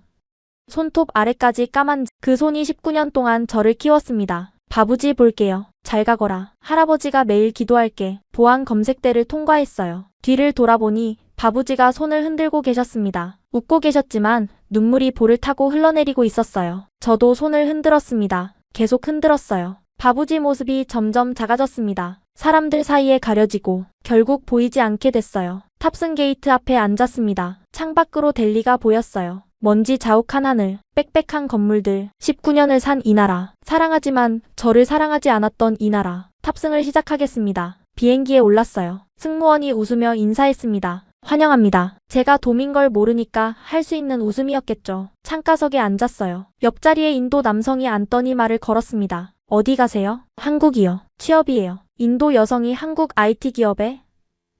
C: 손톱 아래까지 까만 그 손이 19년 동안 저를 키웠습니다. 바부지 볼게요. 잘 가거라. 할아버지가 매일 기도할게. 보안 검색대를 통과했어요. 뒤를 돌아보니 바부지가 손을 흔들고 계셨습니다. 웃고 계셨지만 눈물이 볼을 타고 흘러내리고 있었어요. 저도 손을 흔들었습니다. 계속 흔들었어요. 바부지 모습이 점점 작아졌습니다. 사람들 사이에 가려지고 결국 보이지 않게 됐어요. 탑승 게이트 앞에 앉았습니다. 창밖으로 델리가 보였어요. 먼지 자욱한 하늘, 빽빽한 건물들, 19년을 산 이 나라. 사랑하지만 저를 사랑하지 않았던 이 나라. 탑승을 시작하겠습니다. 비행기에 올랐어요. 승무원이 웃으며 인사했습니다. 환영합니다. 제가 돔인 걸 모르니까 할 수 있는 웃음이었겠죠. 창가석에 앉았어요. 옆자리에 인도 남성이 앉더니 말을 걸었습니다. 어디 가세요? 한국이요. 취업이에요. 인도 여성이 한국 IT 기업에?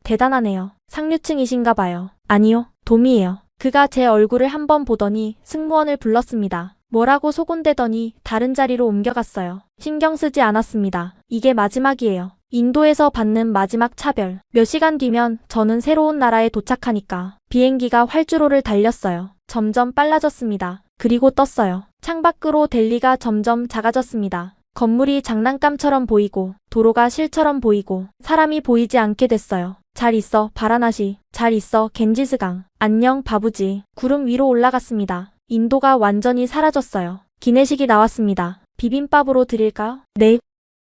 C: 대단하네요. 상류층이신가 봐요. 아니요. 돔이에요. 그가 제 얼굴을 한번 보더니 승무원을 불렀습니다. 뭐라고 소곤대더니 다른 자리로 옮겨갔어요. 신경 쓰지 않았습니다. 이게 마지막이에요. 인도에서 받는 마지막 차별. 몇 시간 뒤면 저는 새로운 나라에 도착하니까 비행기가 활주로를 달렸어요. 점점 빨라졌습니다. 그리고 떴어요. 창밖으로 델리가 점점 작아졌습니다. 건물이 장난감처럼 보이고 도로가 실처럼 보이고 사람이 보이지 않게 됐어요. 잘 있어 바라나시. 잘 있어 겐지스강. 안녕 바부지. 구름 위로 올라갔습니다. 인도가 완전히 사라졌어요. 기내식이 나왔습니다. 비빔밥으로 드릴까요? 네.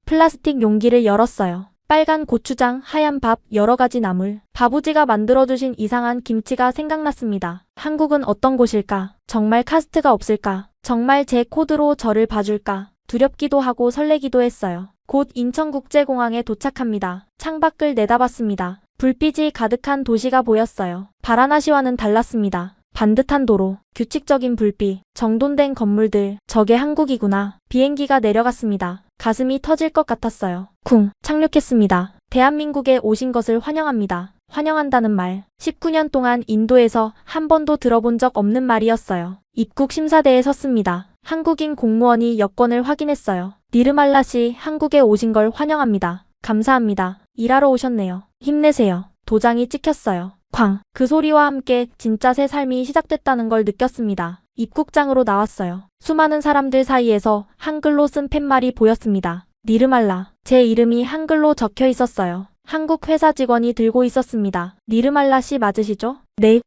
C: 플라스틱 용기를 열었어요. 빨간 고추장, 하얀 밥, 여러 가지 나물. 바부지가 만들어주신 이상한 김치가 생각났습니다. 한국은 어떤 곳일까? 정말 카스트가 없을까? 정말 제 코드로 저를 봐줄까? 두렵기도 하고 설레기도 했어요. 곧 인천국제공항에 도착합니다. 창밖을 내다봤습니다. 불빛이 가득한 도시가 보였어요. 바라나시와는 달랐습니다. 반듯한 도로, 규칙적인 불빛, 정돈된 건물들. 저게 한국이구나. 비행기가 내려갔습니다. 가슴이 터질 것 같았어요. 쿵, 착륙했습니다. 대한민국에 오신 것을 환영합니다. 환영한다는 말. 19년 동안 인도에서 한 번도 들어본 적 없는 말이었어요. 입국 심사대에 섰습니다. 한국인 공무원이 여권을 확인했어요. 니르말라 씨, 한국에 오신 걸 환영합니다. 감사합니다. 일하러 오셨네요. 힘내세요. 도장이 찍혔어요. 쾅. 그 소리와 함께 진짜 새 삶이 시작됐다는 걸 느꼈습니다. 입국장으로 나왔어요. 수많은 사람들 사이에서 한글로 쓴 팻말이 보였습니다. 니르말라. 제 이름이 한글로 적혀 있었어요. 한국 회사 직원이 들고 있었습니다. 니르말라 씨 맞으시죠? 네.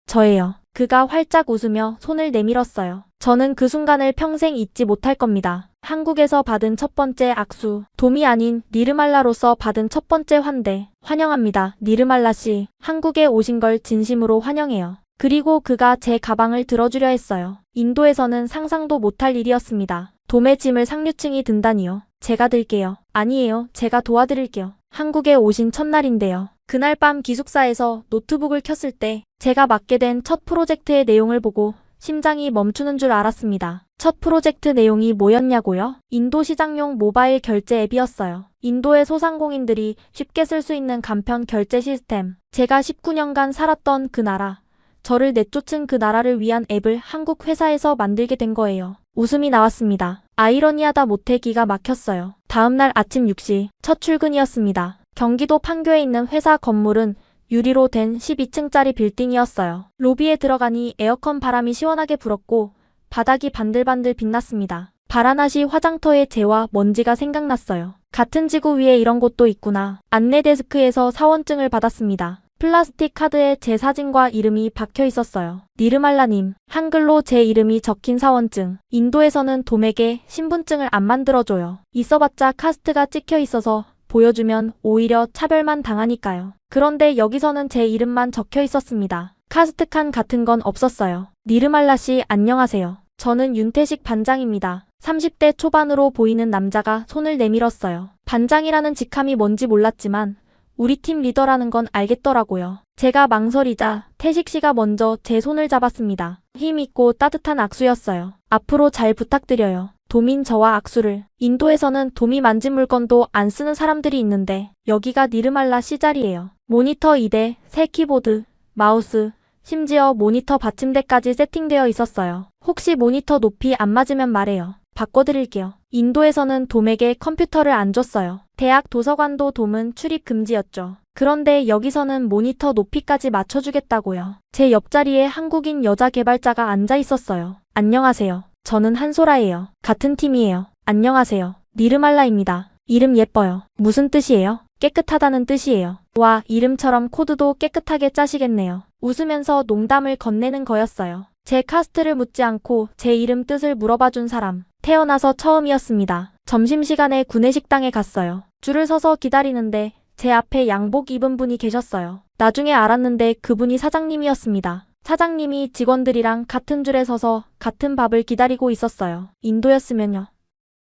C: 저예요. 그가 활짝 웃으며 손을 내밀었어요. 저는 그 순간을 평생 잊지 못할 겁니다. 한국에서 받은 첫 번째 악수. 돔이 아닌 니르말라로서 받은 첫 번째 환대. 환영합니다. 니르말라 씨. 한국에 오신 걸 진심으로 환영해요. 그리고 그가 제 가방을 들어주려 했어요. 인도에서는 상상도 못할 일이었습니다. 돔의 짐을 상류층이 든다니요. 제가 들게요. 아니에요. 제가 도와드릴게요. 한국에 오신 첫날인데요. 그날 밤 기숙사에서 노트북을 켰을 때 제가 맡게 된 첫 프로젝트의 내용을 보고 심장이 멈추는 줄 알았습니다. 첫 프로젝트 내용이 뭐였냐고요? 인도 시장용 모바일 결제 앱이었어요. 인도의 소상공인들이 쉽게 쓸 수 있는 간편 결제 시스템. 제가 19년간 살았던 그 나라, 저를 내쫓은 그 나라를 위한 앱을 한국 회사에서 만들게 된 거예요. 웃음이 나왔습니다. 아이러니하다 못해 기가 막혔어요. 다음날 아침 6시, 첫 출근이었습니다. 경기도 판교에 있는 회사 건물은 유리로 된 12층짜리 빌딩이었어요. 로비에 들어가니 에어컨 바람이 시원하게 불었고 바닥이 반들반들 빛났습니다. 바라나시 화장터의 재와 먼지가 생각났어요. 같은 지구 위에 이런 곳도 있구나. 안내 데스크에서 사원증을 받았습니다. 플라스틱 카드에 제 사진과 이름이 박혀 있었어요. 니르말라님, 한글로 제 이름이 적힌 사원증. 인도에서는 돔에게 신분증을 안 만들어줘요. 있어봤자 카스트가 찍혀 있어서 보여주면 오히려 차별만 당하니까요. 그런데 여기서는 제 이름만 적혀 있었습니다. 카스트 칸 같은 건 없었어요. 니르말라 씨 안녕하세요. 저는 윤태식 반장입니다. 30대 초반으로 보이는 남자가 손을 내밀었어요. 반장이라는 직함이 뭔지 몰랐지만 우리 팀 리더라는 건 알겠더라고요. 제가 망설이자 태식 씨가 먼저 제 손을 잡았습니다. 힘 있고 따뜻한 악수였어요. 앞으로 잘 부탁드려요. 돔인 저와 악수를. 인도에서는 돔이 만진 물건도 안 쓰는 사람들이 있는데 여기가 니르말라 씨 자리예요. 모니터 2대, 새 키보드, 마우스, 심지어 모니터 받침대까지 세팅되어 있었어요. 혹시 모니터 높이 안 맞으면 말해요. 바꿔드릴게요. 인도에서는 돔에게 컴퓨터를 안 줬어요. 대학 도서관도 돔은 출입 금지였죠. 그런데 여기서는 모니터 높이까지 맞춰주겠다고요. 제 옆자리에 한국인 여자 개발자가 앉아 있었어요. 안녕하세요. 저는 한소라예요. 같은 팀이에요. 안녕하세요. 니르말라입니다. 이름 예뻐요. 무슨 뜻이에요? 깨끗하다는 뜻이에요. 와, 이름처럼 코드도 깨끗하게 짜시겠네요. 웃으면서 농담을 건네는 거였어요. 제 카스트를 묻지 않고 제 이름 뜻을 물어봐준 사람. 태어나서 처음이었습니다. 점심시간에 구내식당에 갔어요. 줄을 서서 기다리는데 제 앞에 양복 입은 분이 계셨어요. 나중에 알았는데 그분이 사장님이었습니다. 사장님이 직원들이랑 같은 줄에 서서 같은 밥을 기다리고 있었어요. 인도였으면요.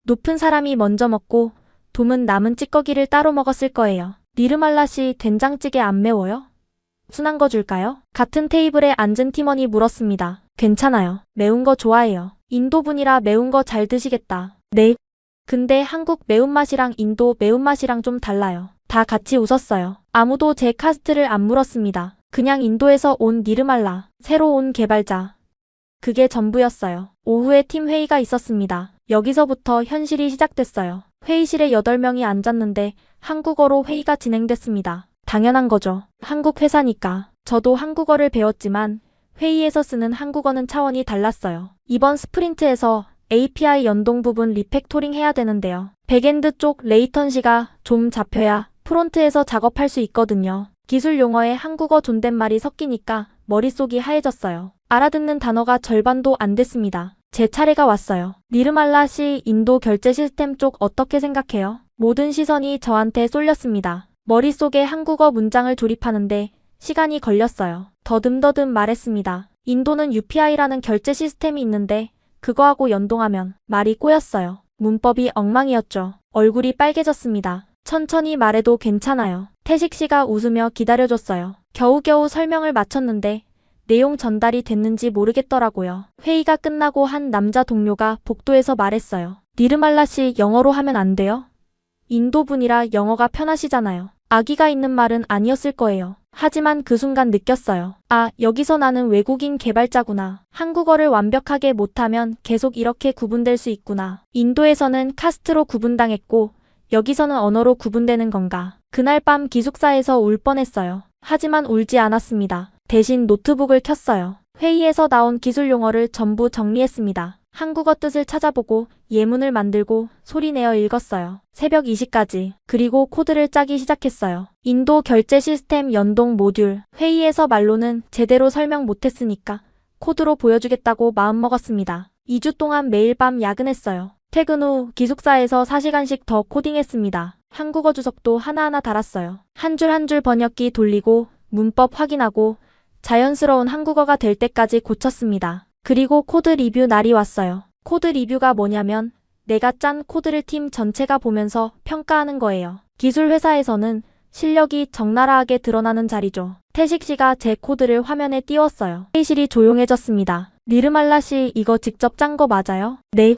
C: 높은 사람이 먼저 먹고 돔은 남은 찌꺼기를 따로 먹었을 거예요. 니르말라 씨 된장찌개 안 매워요? 순한 거 줄까요? 같은 테이블에 앉은 팀원이 물었습니다. 괜찮아요. 매운 거 좋아해요. 인도분이라 매운 거 잘 드시겠다. 네. 근데 한국 매운맛이랑 인도 매운맛이랑 좀 달라요. 다 같이 웃었어요. 아무도 제 카스트를 안 물었습니다. 그냥 인도에서 온 니르말라, 새로 온 개발자. 그게 전부였어요. 오후에 팀 회의가 있었습니다. 여기서부터 현실이 시작됐어요. 회의실에 8명이 앉았는데 한국어로 회의가 진행됐습니다. 당연한 거죠. 한국 회사니까. 저도 한국어를 배웠지만 회의에서 쓰는 한국어는 차원이 달랐어요. 이번 스프린트에서 API 연동 부분 리팩토링 해야 되는데요. 백엔드 쪽 레이턴시가 좀 잡혀야 프론트에서 작업할 수 있거든요. 기술 용어에 한국어 존댓말이 섞이니까 머릿속이 하얘졌어요. 알아듣는 단어가 절반도 안 됐습니다. 제 차례가 왔어요. 니르말라 씨 인도 결제 시스템 쪽 어떻게 생각해요? 모든 시선이 저한테 쏠렸습니다. 머릿속에 한국어 문장을 조립하는데 시간이 걸렸어요. 더듬더듬 말했습니다. 인도는 UPI라는 결제 시스템이 있는데 그거하고 연동하면 말이 꼬였어요. 문법이 엉망이었죠. 얼굴이 빨개졌습니다. 천천히 말해도 괜찮아요. 태식 씨가 웃으며 기다려줬어요. 겨우겨우 설명을 마쳤는데 내용 전달이 됐는지 모르겠더라고요. 회의가 끝나고 한 남자 동료가 복도에서 말했어요. 니르말라 씨 영어로 하면 안 돼요? 인도분이라 영어가 편하시잖아요. 악의가 있는 말은 아니었을 거예요. 하지만 그 순간 느꼈어요. 아, 여기서 나는 외국인 개발자구나. 한국어를 완벽하게 못하면 계속 이렇게 구분될 수 있구나. 인도에서는 카스트로 구분당했고 여기서는 언어로 구분되는 건가. 그날 밤 기숙사에서 울 뻔했어요. 하지만 울지 않았습니다. 대신 노트북을 켰어요. 회의에서 나온 기술 용어를 전부 정리했습니다. 한국어 뜻을 찾아보고 예문을 만들고 소리내어 읽었어요. 새벽 2시까지. 그리고 코드를 짜기 시작했어요. 인도 결제 시스템 연동 모듈. 회의에서 말로는 제대로 설명 못했으니까 코드로 보여주겠다고 마음먹었습니다. 2주 동안 매일 밤 야근했어요. 퇴근 후 기숙사에서 4시간씩 더 코딩했습니다. 한국어 주석도 하나하나 달았어요. 한 줄 한 줄 번역기 돌리고 문법 확인하고 자연스러운 한국어가 될 때까지 고쳤습니다. 그리고 코드 리뷰 날이 왔어요. 코드 리뷰가 뭐냐면 내가 짠 코드를 팀 전체가 보면서 평가하는 거예요. 기술 회사에서는 실력이 적나라하게 드러나는 자리죠. 태식 씨가 제 코드를 화면에 띄웠어요. 회의실이 조용해졌습니다. 니르말라 씨 이거 직접 짠 거 맞아요? 네.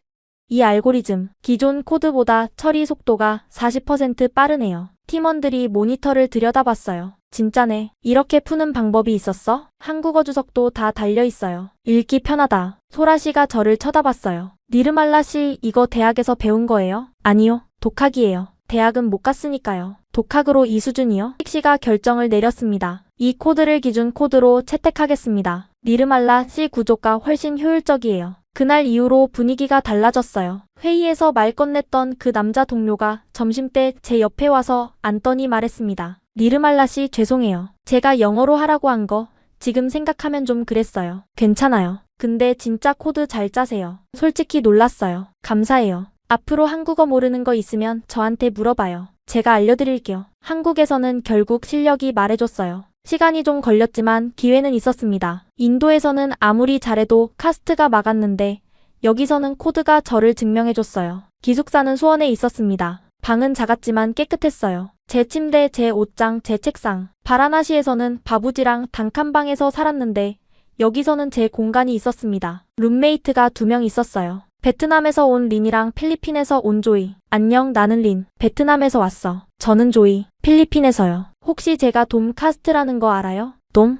C: 이 알고리즘, 기존 코드보다 처리 속도가 40% 빠르네요. 팀원들이 모니터를 들여다봤어요. 진짜네. 이렇게 푸는 방법이 있었어? 한국어 주석도 다 달려있어요. 읽기 편하다. 소라 씨가 저를 쳐다봤어요. 니르말라 씨 이거 대학에서 배운 거예요? 아니요. 독학이에요. 대학은 못 갔으니까요. 독학으로 이 수준이요? 태식 씨가 결정을 내렸습니다. 이 코드를 기준 코드로 채택하겠습니다. 니르말라 C 구조가 훨씬 효율적이에요. 그날 이후로 분위기가 달라졌어요. 회의에서 말 건넸던 그 남자 동료가 점심때 제 옆에 와서 앉더니 말했습니다. 니르말라 씨 죄송해요. 제가 영어로 하라고 한 거 지금 생각하면 좀 그랬어요. 괜찮아요. 근데 진짜 코드 잘 짜세요. 솔직히 놀랐어요. 감사해요. 앞으로 한국어 모르는 거 있으면 저한테 물어봐요. 제가 알려드릴게요. 한국에서는 결국 실력이 말해줬어요. 시간이 좀 걸렸지만 기회는 있었습니다. 인도에서는 아무리 잘해도 카스트가 막았는데 여기서는 코드가 저를 증명해줬어요. 기숙사는 수원에 있었습니다. 방은 작았지만 깨끗했어요. 제 침대, 제 옷장, 제 책상. 바라나시에서는 바부지랑 단칸방에서 살았는데 여기서는 제 공간이 있었습니다. 룸메이트가 2명 있었어요. 베트남에서 온 린이랑 필리핀에서 온 조이. 안녕, 나는 린. 베트남에서 왔어. 저는 조이. 필리핀에서요. 혹시 제가 돔 카스트라는 거 알아요? 돔?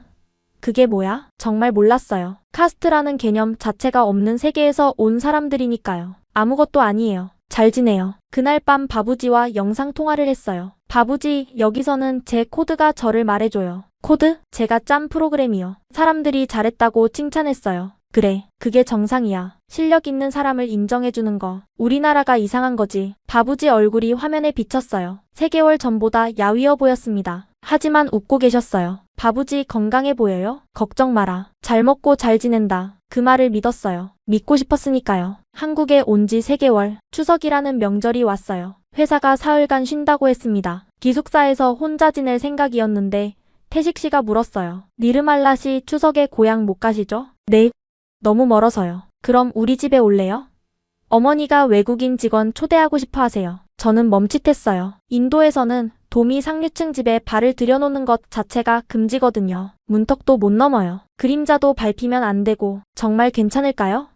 C: 그게 뭐야? 정말 몰랐어요. 카스트라는 개념 자체가 없는 세계에서 온 사람들이니까요. 아무것도 아니에요. 잘 지내요. 그날 밤 바부지와 영상통화를 했어요. 바부지, 여기서는 제 코드가 저를 말해줘요. 코드? 제가 짠 프로그램이요. 사람들이 잘했다고 칭찬했어요. 그래, 그게 정상이야. 실력 있는 사람을 인정해주는 거. 우리나라가 이상한 거지. 바부지 얼굴이 화면에 비쳤어요. 3개월 전보다 야위어 보였습니다. 하지만 웃고 계셨어요. 바부지 건강해 보여요? 걱정 마라. 잘 먹고 잘 지낸다. 그 말을 믿었어요. 믿고 싶었으니까요. 한국에 온 지 3개월, 추석이라는 명절이 왔어요. 회사가 사흘간 쉰다고 했습니다. 기숙사에서 혼자 지낼 생각이었는데 태식 씨가 물었어요. 니르말라 씨 추석에 고향 못 가시죠? 네. 너무 멀어서요. 그럼 우리 집에 올래요? 어머니가 외국인 직원 초대하고 싶어 하세요. 저는 멈칫했어요. 인도에서는 도미 상류층 집에 발을 들여놓는 것 자체가 금지거든요. 문턱도 못 넘어요. 그림자도 밟히면 안 되고. 정말 괜찮을까요?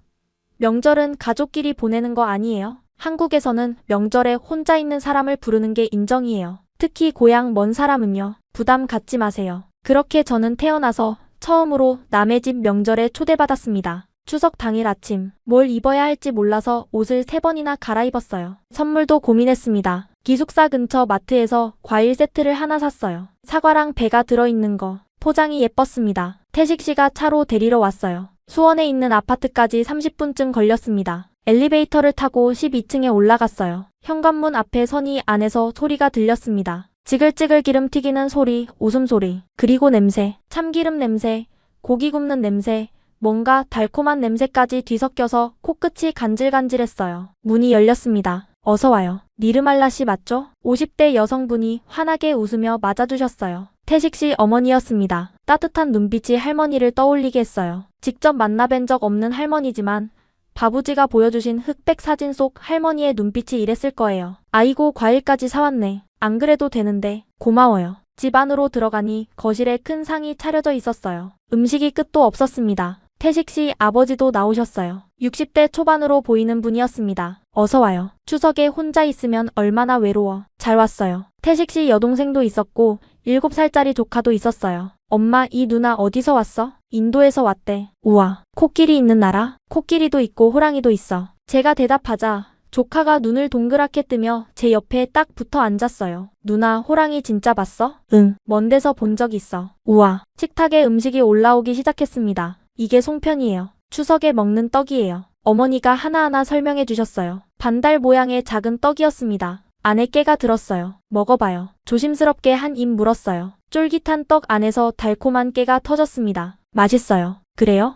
C: 명절은 가족끼리 보내는 거 아니에요? 한국에서는 명절에 혼자 있는 사람을 부르는 게 인정이에요. 특히 고향 먼 사람은요. 부담 갖지 마세요. 그렇게 저는 태어나서 처음으로 남의 집 명절에 초대받았습니다. 추석 당일 아침, 뭘 입어야 할지 몰라서 옷을 3번이나 갈아입었어요. 선물도 고민했습니다. 기숙사 근처 마트에서 과일 세트를 하나 샀어요. 사과랑 배가 들어있는 거. 포장이 예뻤습니다. 태식 씨가 차로 데리러 왔어요. 수원에 있는 아파트까지 30분쯤 걸렸습니다. 엘리베이터를 타고 12층에 올라갔어요. 현관문 앞에 서니 안에서 소리가 들렸습니다. 지글지글 기름 튀기는 소리, 웃음소리, 그리고 냄새, 참기름 냄새, 고기 굽는 냄새, 뭔가 달콤한 냄새까지 뒤섞여서 코끝이 간질간질했어요. 문이 열렸습니다. 어서 와요. 니르말라 씨 맞죠? 50대 여성분이 환하게 웃으며 맞아주셨어요. 태식 씨 어머니였습니다. 따뜻한 눈빛이 할머니를 떠올리게 했어요. 직접 만나뵌 적 없는 할머니지만 바부지가 보여주신 흑백 사진 속 할머니의 눈빛이 이랬을 거예요. 아이고, 과일까지 사왔네. 안 그래도 되는데. 고마워요. 집 안으로 들어가니 거실에 큰 상이 차려져 있었어요. 음식이 끝도 없었습니다. 태식 씨 아버지도 나오셨어요. 60대 초반으로 보이는 분이었습니다. 어서 와요. 추석에 혼자 있으면 얼마나 외로워. 잘 왔어요. 태식 씨 여동생도 있었고 7살짜리 조카도 있었어요. 엄마, 이 누나 어디서 왔어? 인도에서 왔대. 우와, 코끼리 있는 나라? 코끼리도 있고 호랑이도 있어. 제가 대답하자 조카가 눈을 동그랗게 뜨며 제 옆에 딱 붙어 앉았어요. 누나, 호랑이 진짜 봤어? 응, 먼 데서 본 적 있어. 우와. 식탁에 음식이 올라오기 시작했습니다. 이게 송편이에요. 추석에 먹는 떡이에요. 어머니가 하나하나 설명해 주셨어요. 반달 모양의 작은 떡이었습니다. 안에 깨가 들었어요. 먹어봐요. 조심스럽게 한 입 물었어요. 쫄깃한 떡 안에서 달콤한 깨가 터졌습니다. 맛있어요. 그래요?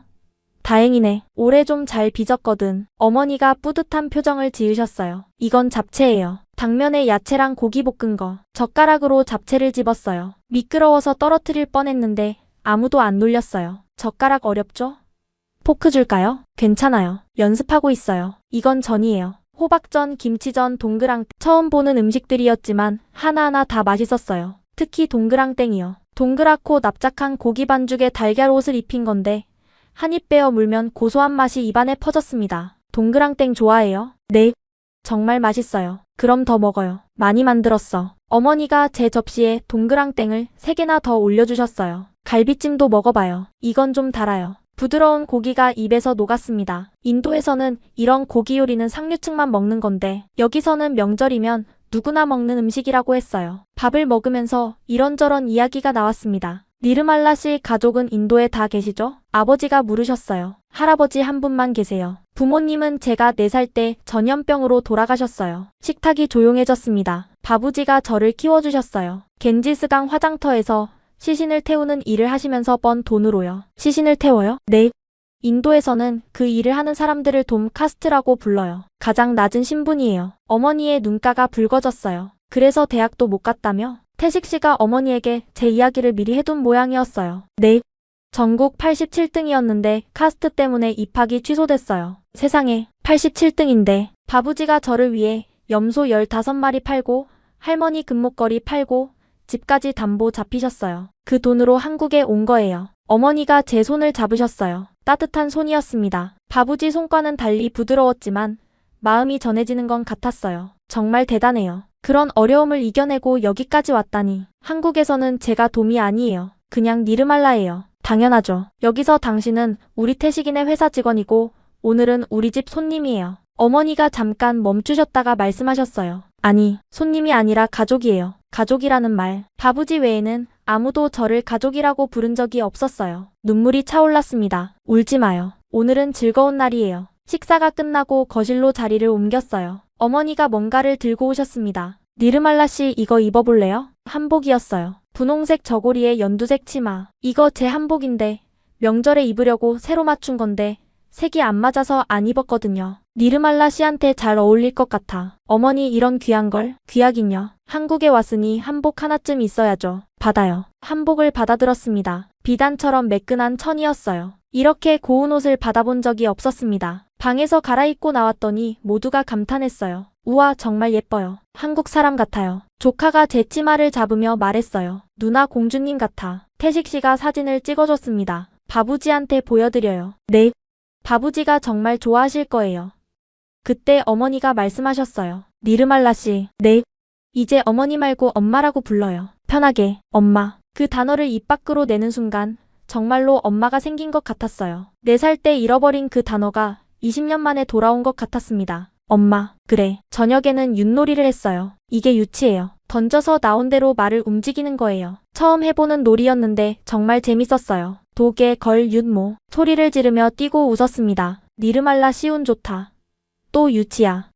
C: 다행이네. 올해 좀 잘 빚었거든. 어머니가 뿌듯한 표정을 지으셨어요. 이건 잡채예요. 당면에 야채랑 고기 볶은 거. 젓가락으로 잡채를 집었어요. 미끄러워서 떨어뜨릴 뻔했는데 아무도 안 놀렸어요. 젓가락 어렵죠? 포크 줄까요? 괜찮아요. 연습하고 있어요. 이건 전이에요. 호박전, 김치전, 동그랑 처음 보는 음식들이었지만 하나하나 다 맛있었어요. 특히 동그랑땡이요. 동그랗고 납작한 고기 반죽에 달걀 옷을 입힌 건데 한 입 베어 물면 고소한 맛이 입안에 퍼졌습니다. 동그랑땡 좋아해요? 네. 정말 맛있어요. 그럼 더 먹어요. 많이 만들었어. 어머니가 제 접시에 동그랑땡을 3개나 더 올려주셨어요. 갈비찜도 먹어봐요. 이건 좀 달아요. 부드러운 고기가 입에서 녹았습니다. 인도에서는 이런 고기 요리는 상류층만 먹는 건데 여기서는 명절이면 누구나 먹는 음식이라고 했어요. 밥을 먹으면서 이런저런 이야기가 나왔습니다. 니르말라 씨 가족은 인도에 다 계시죠? 아버지가 물으셨어요. 할아버지 한 분만 계세요. 부모님은 제가 4살 때 전염병으로 돌아가셨어요. 식탁이 조용해졌습니다. 바부지가 저를 키워주셨어요. 겐지스강 화장터에서 시신을 태우는 일을 하시면서 번 돈으로요. 시신을 태워요? 네. 인도에서는 그 일을 하는 사람들을 돔 카스트라고 불러요. 가장 낮은 신분이에요. 어머니의 눈가가 붉어졌어요. 그래서 대학도 못 갔다며? 태식 씨가 어머니에게 제 이야기를 미리 해둔 모양이었어요. 네. 전국 87등이었는데 카스트 때문에 입학이 취소됐어요. 세상에, 87등인데 바부지가 저를 위해 염소 15마리 팔고 할머니 금목걸이 팔고 집까지 담보 잡히셨어요. 그 돈으로 한국에 온 거예요. 어머니가 제 손을 잡으셨어요. 따뜻한 손이었습니다. 바부지 손과는 달리 부드러웠지만 마음이 전해지는 건 같았어요. 정말 대단해요. 그런 어려움을 이겨내고 여기까지 왔다니. 한국에서는 제가 돔이 아니에요. 그냥 니르말라예요. 당연하죠. 여기서 당신은 우리 태식이네 회사 직원이고 오늘은 우리 집 손님이에요. 어머니가 잠깐 멈추셨다가 말씀하셨어요. 아니, 손님이 아니라 가족이에요. 가족이라는 말. 바부지 외에는 아무도 저를 가족이라고 부른 적이 없었어요. 눈물이 차올랐습니다. 울지 마요. 오늘은 즐거운 날이에요. 식사가 끝나고 거실로 자리를 옮겼어요. 어머니가 뭔가를 들고 오셨습니다. 니르말라 씨, 이거 입어볼래요? 한복이었어요. 분홍색 저고리에 연두색 치마. 이거 제 한복인데 명절에 입으려고 새로 맞춘 건데 색이 안 맞아서 안 입었거든요. 니르말라 씨한테 잘 어울릴 것 같아. 어머니, 이런 귀한 걸? 귀하긴요. 한국에 왔으니 한복 하나쯤 있어야죠. 받아요. 한복을 받아들었습니다. 비단처럼 매끈한 천이었어요. 이렇게 고운 옷을 받아본 적이 없었습니다. 방에서 갈아입고 나왔더니 모두가 감탄했어요. 우와, 정말 예뻐요. 한국 사람 같아요. 조카가 제 치마를 잡으며 말했어요. 누나 공주님 같아. 태식 씨가 사진을 찍어줬습니다. 바부지한테 보여드려요. 네. 바부지가 정말 좋아하실 거예요. 그때 어머니가 말씀하셨어요. 니르말라 씨. 네. 이제 어머니 말고 엄마라고 불러요. 편하게. 엄마. 그 단어를 입 밖으로 내는 순간 정말로 엄마가 생긴 것 같았어요. 4살 때 잃어버린 그 단어가 20년 만에 돌아온 것 같았습니다. 엄마. 그래. 저녁에는 윷놀이를 했어요. 이게 유치예요. 던져서 나온 대로 말을 움직이는 거예요. 처음 해보는 놀이였는데 정말 재밌었어요. 도개, 걸, 윷모. 소리를 지르며 뛰고 웃었습니다. 니르말라 씨운 좋다. 또 유치야.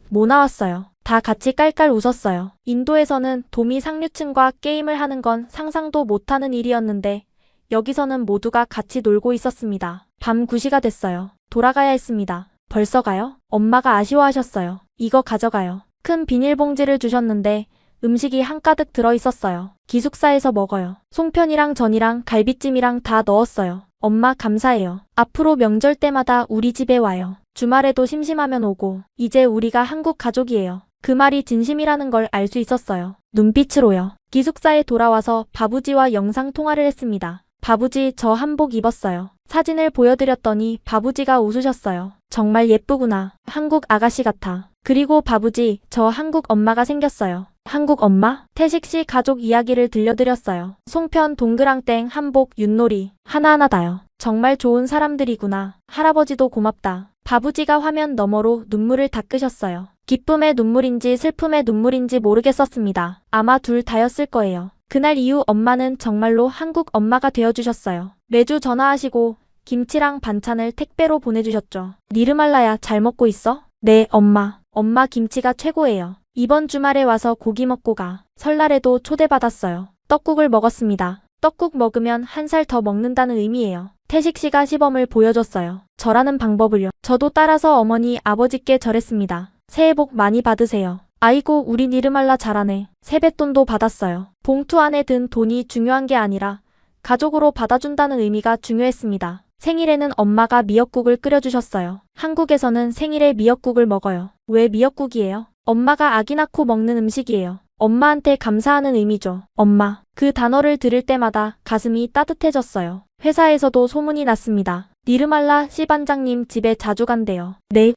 C: 뭐 나왔어요. 다 같이 깔깔 웃었어요. 인도에서는 도미 상류층과 게임을 하는 건 상상도 못하는 일이었는데 여기서는 모두가 같이 놀고 있었습니다. 밤 9시가 됐어요. 돌아가야 했습니다. 벌써 가요? 엄마가 아쉬워하셨어요. 이거 가져가요. 큰 비닐봉지를 주셨는데 음식이 한가득 들어있었어요. 기숙사에서 먹어요. 송편이랑 전이랑 갈비찜이랑 다 넣었어요. 엄마 감사해요. 앞으로 명절 때마다 우리 집에 와요. 주말에도 심심하면 오고. 이제 우리가 한국 가족이에요. 그 말이 진심이라는 걸 알 수 있었어요. 눈빛으로요. 기숙사에 돌아와서 바부지와 영상 통화를 했습니다. 바부지, 저 한복 입었어요. 사진을 보여드렸더니 바부지가 웃으셨어요. 정말 예쁘구나. 한국 아가씨 같아. 그리고 바부지, 저 한국 엄마가 생겼어요. 한국 엄마? 태식 씨 가족 이야기를 들려드렸어요. 송편, 동그랑땡, 한복, 윷놀이. 하나하나 다요. 정말 좋은 사람들이구나. 할아버지도 고맙다. 바부지가 화면 너머로 눈물을 닦으셨어요. 기쁨의 눈물인지 슬픔의 눈물인지 모르겠었습니다. 아마 둘 다였을 거예요. 그날 이후 엄마는 정말로 한국 엄마가 되어주셨어요. 매주 전화하시고 김치랑 반찬을 택배로 보내주셨죠. 니르말라야, 잘 먹고 있어? 네, 엄마. 엄마 김치가 최고예요. 이번 주말에 와서 고기 먹고 가. 설날에도 초대받았어요. 떡국을 먹었습니다. 떡국 먹으면 1살 더 먹는다는 의미예요. 태식 씨가 시범을 보여줬어요. 절하는 방법을요. 저도 따라서 어머니, 아버지께 절했습니다. 새해 복 많이 받으세요. 아이고, 우리 니르말라 잘하네. 세뱃돈도 받았어요. 봉투 안에 든 돈이 중요한 게 아니라 가족으로 받아준다는 의미가 중요했습니다. 생일에는 엄마가 미역국을 끓여주셨어요. 한국에서는 생일에 미역국을 먹어요. 왜 미역국이에요? 엄마가 아기 낳고 먹는 음식이에요. 엄마한테 감사하는 의미죠. 엄마. 그 단어를 들을 때마다 가슴이 따뜻해졌어요. 회사에서도 소문이 났습니다. 니르말라 씨 반장님 집에 자주 간대요. 네.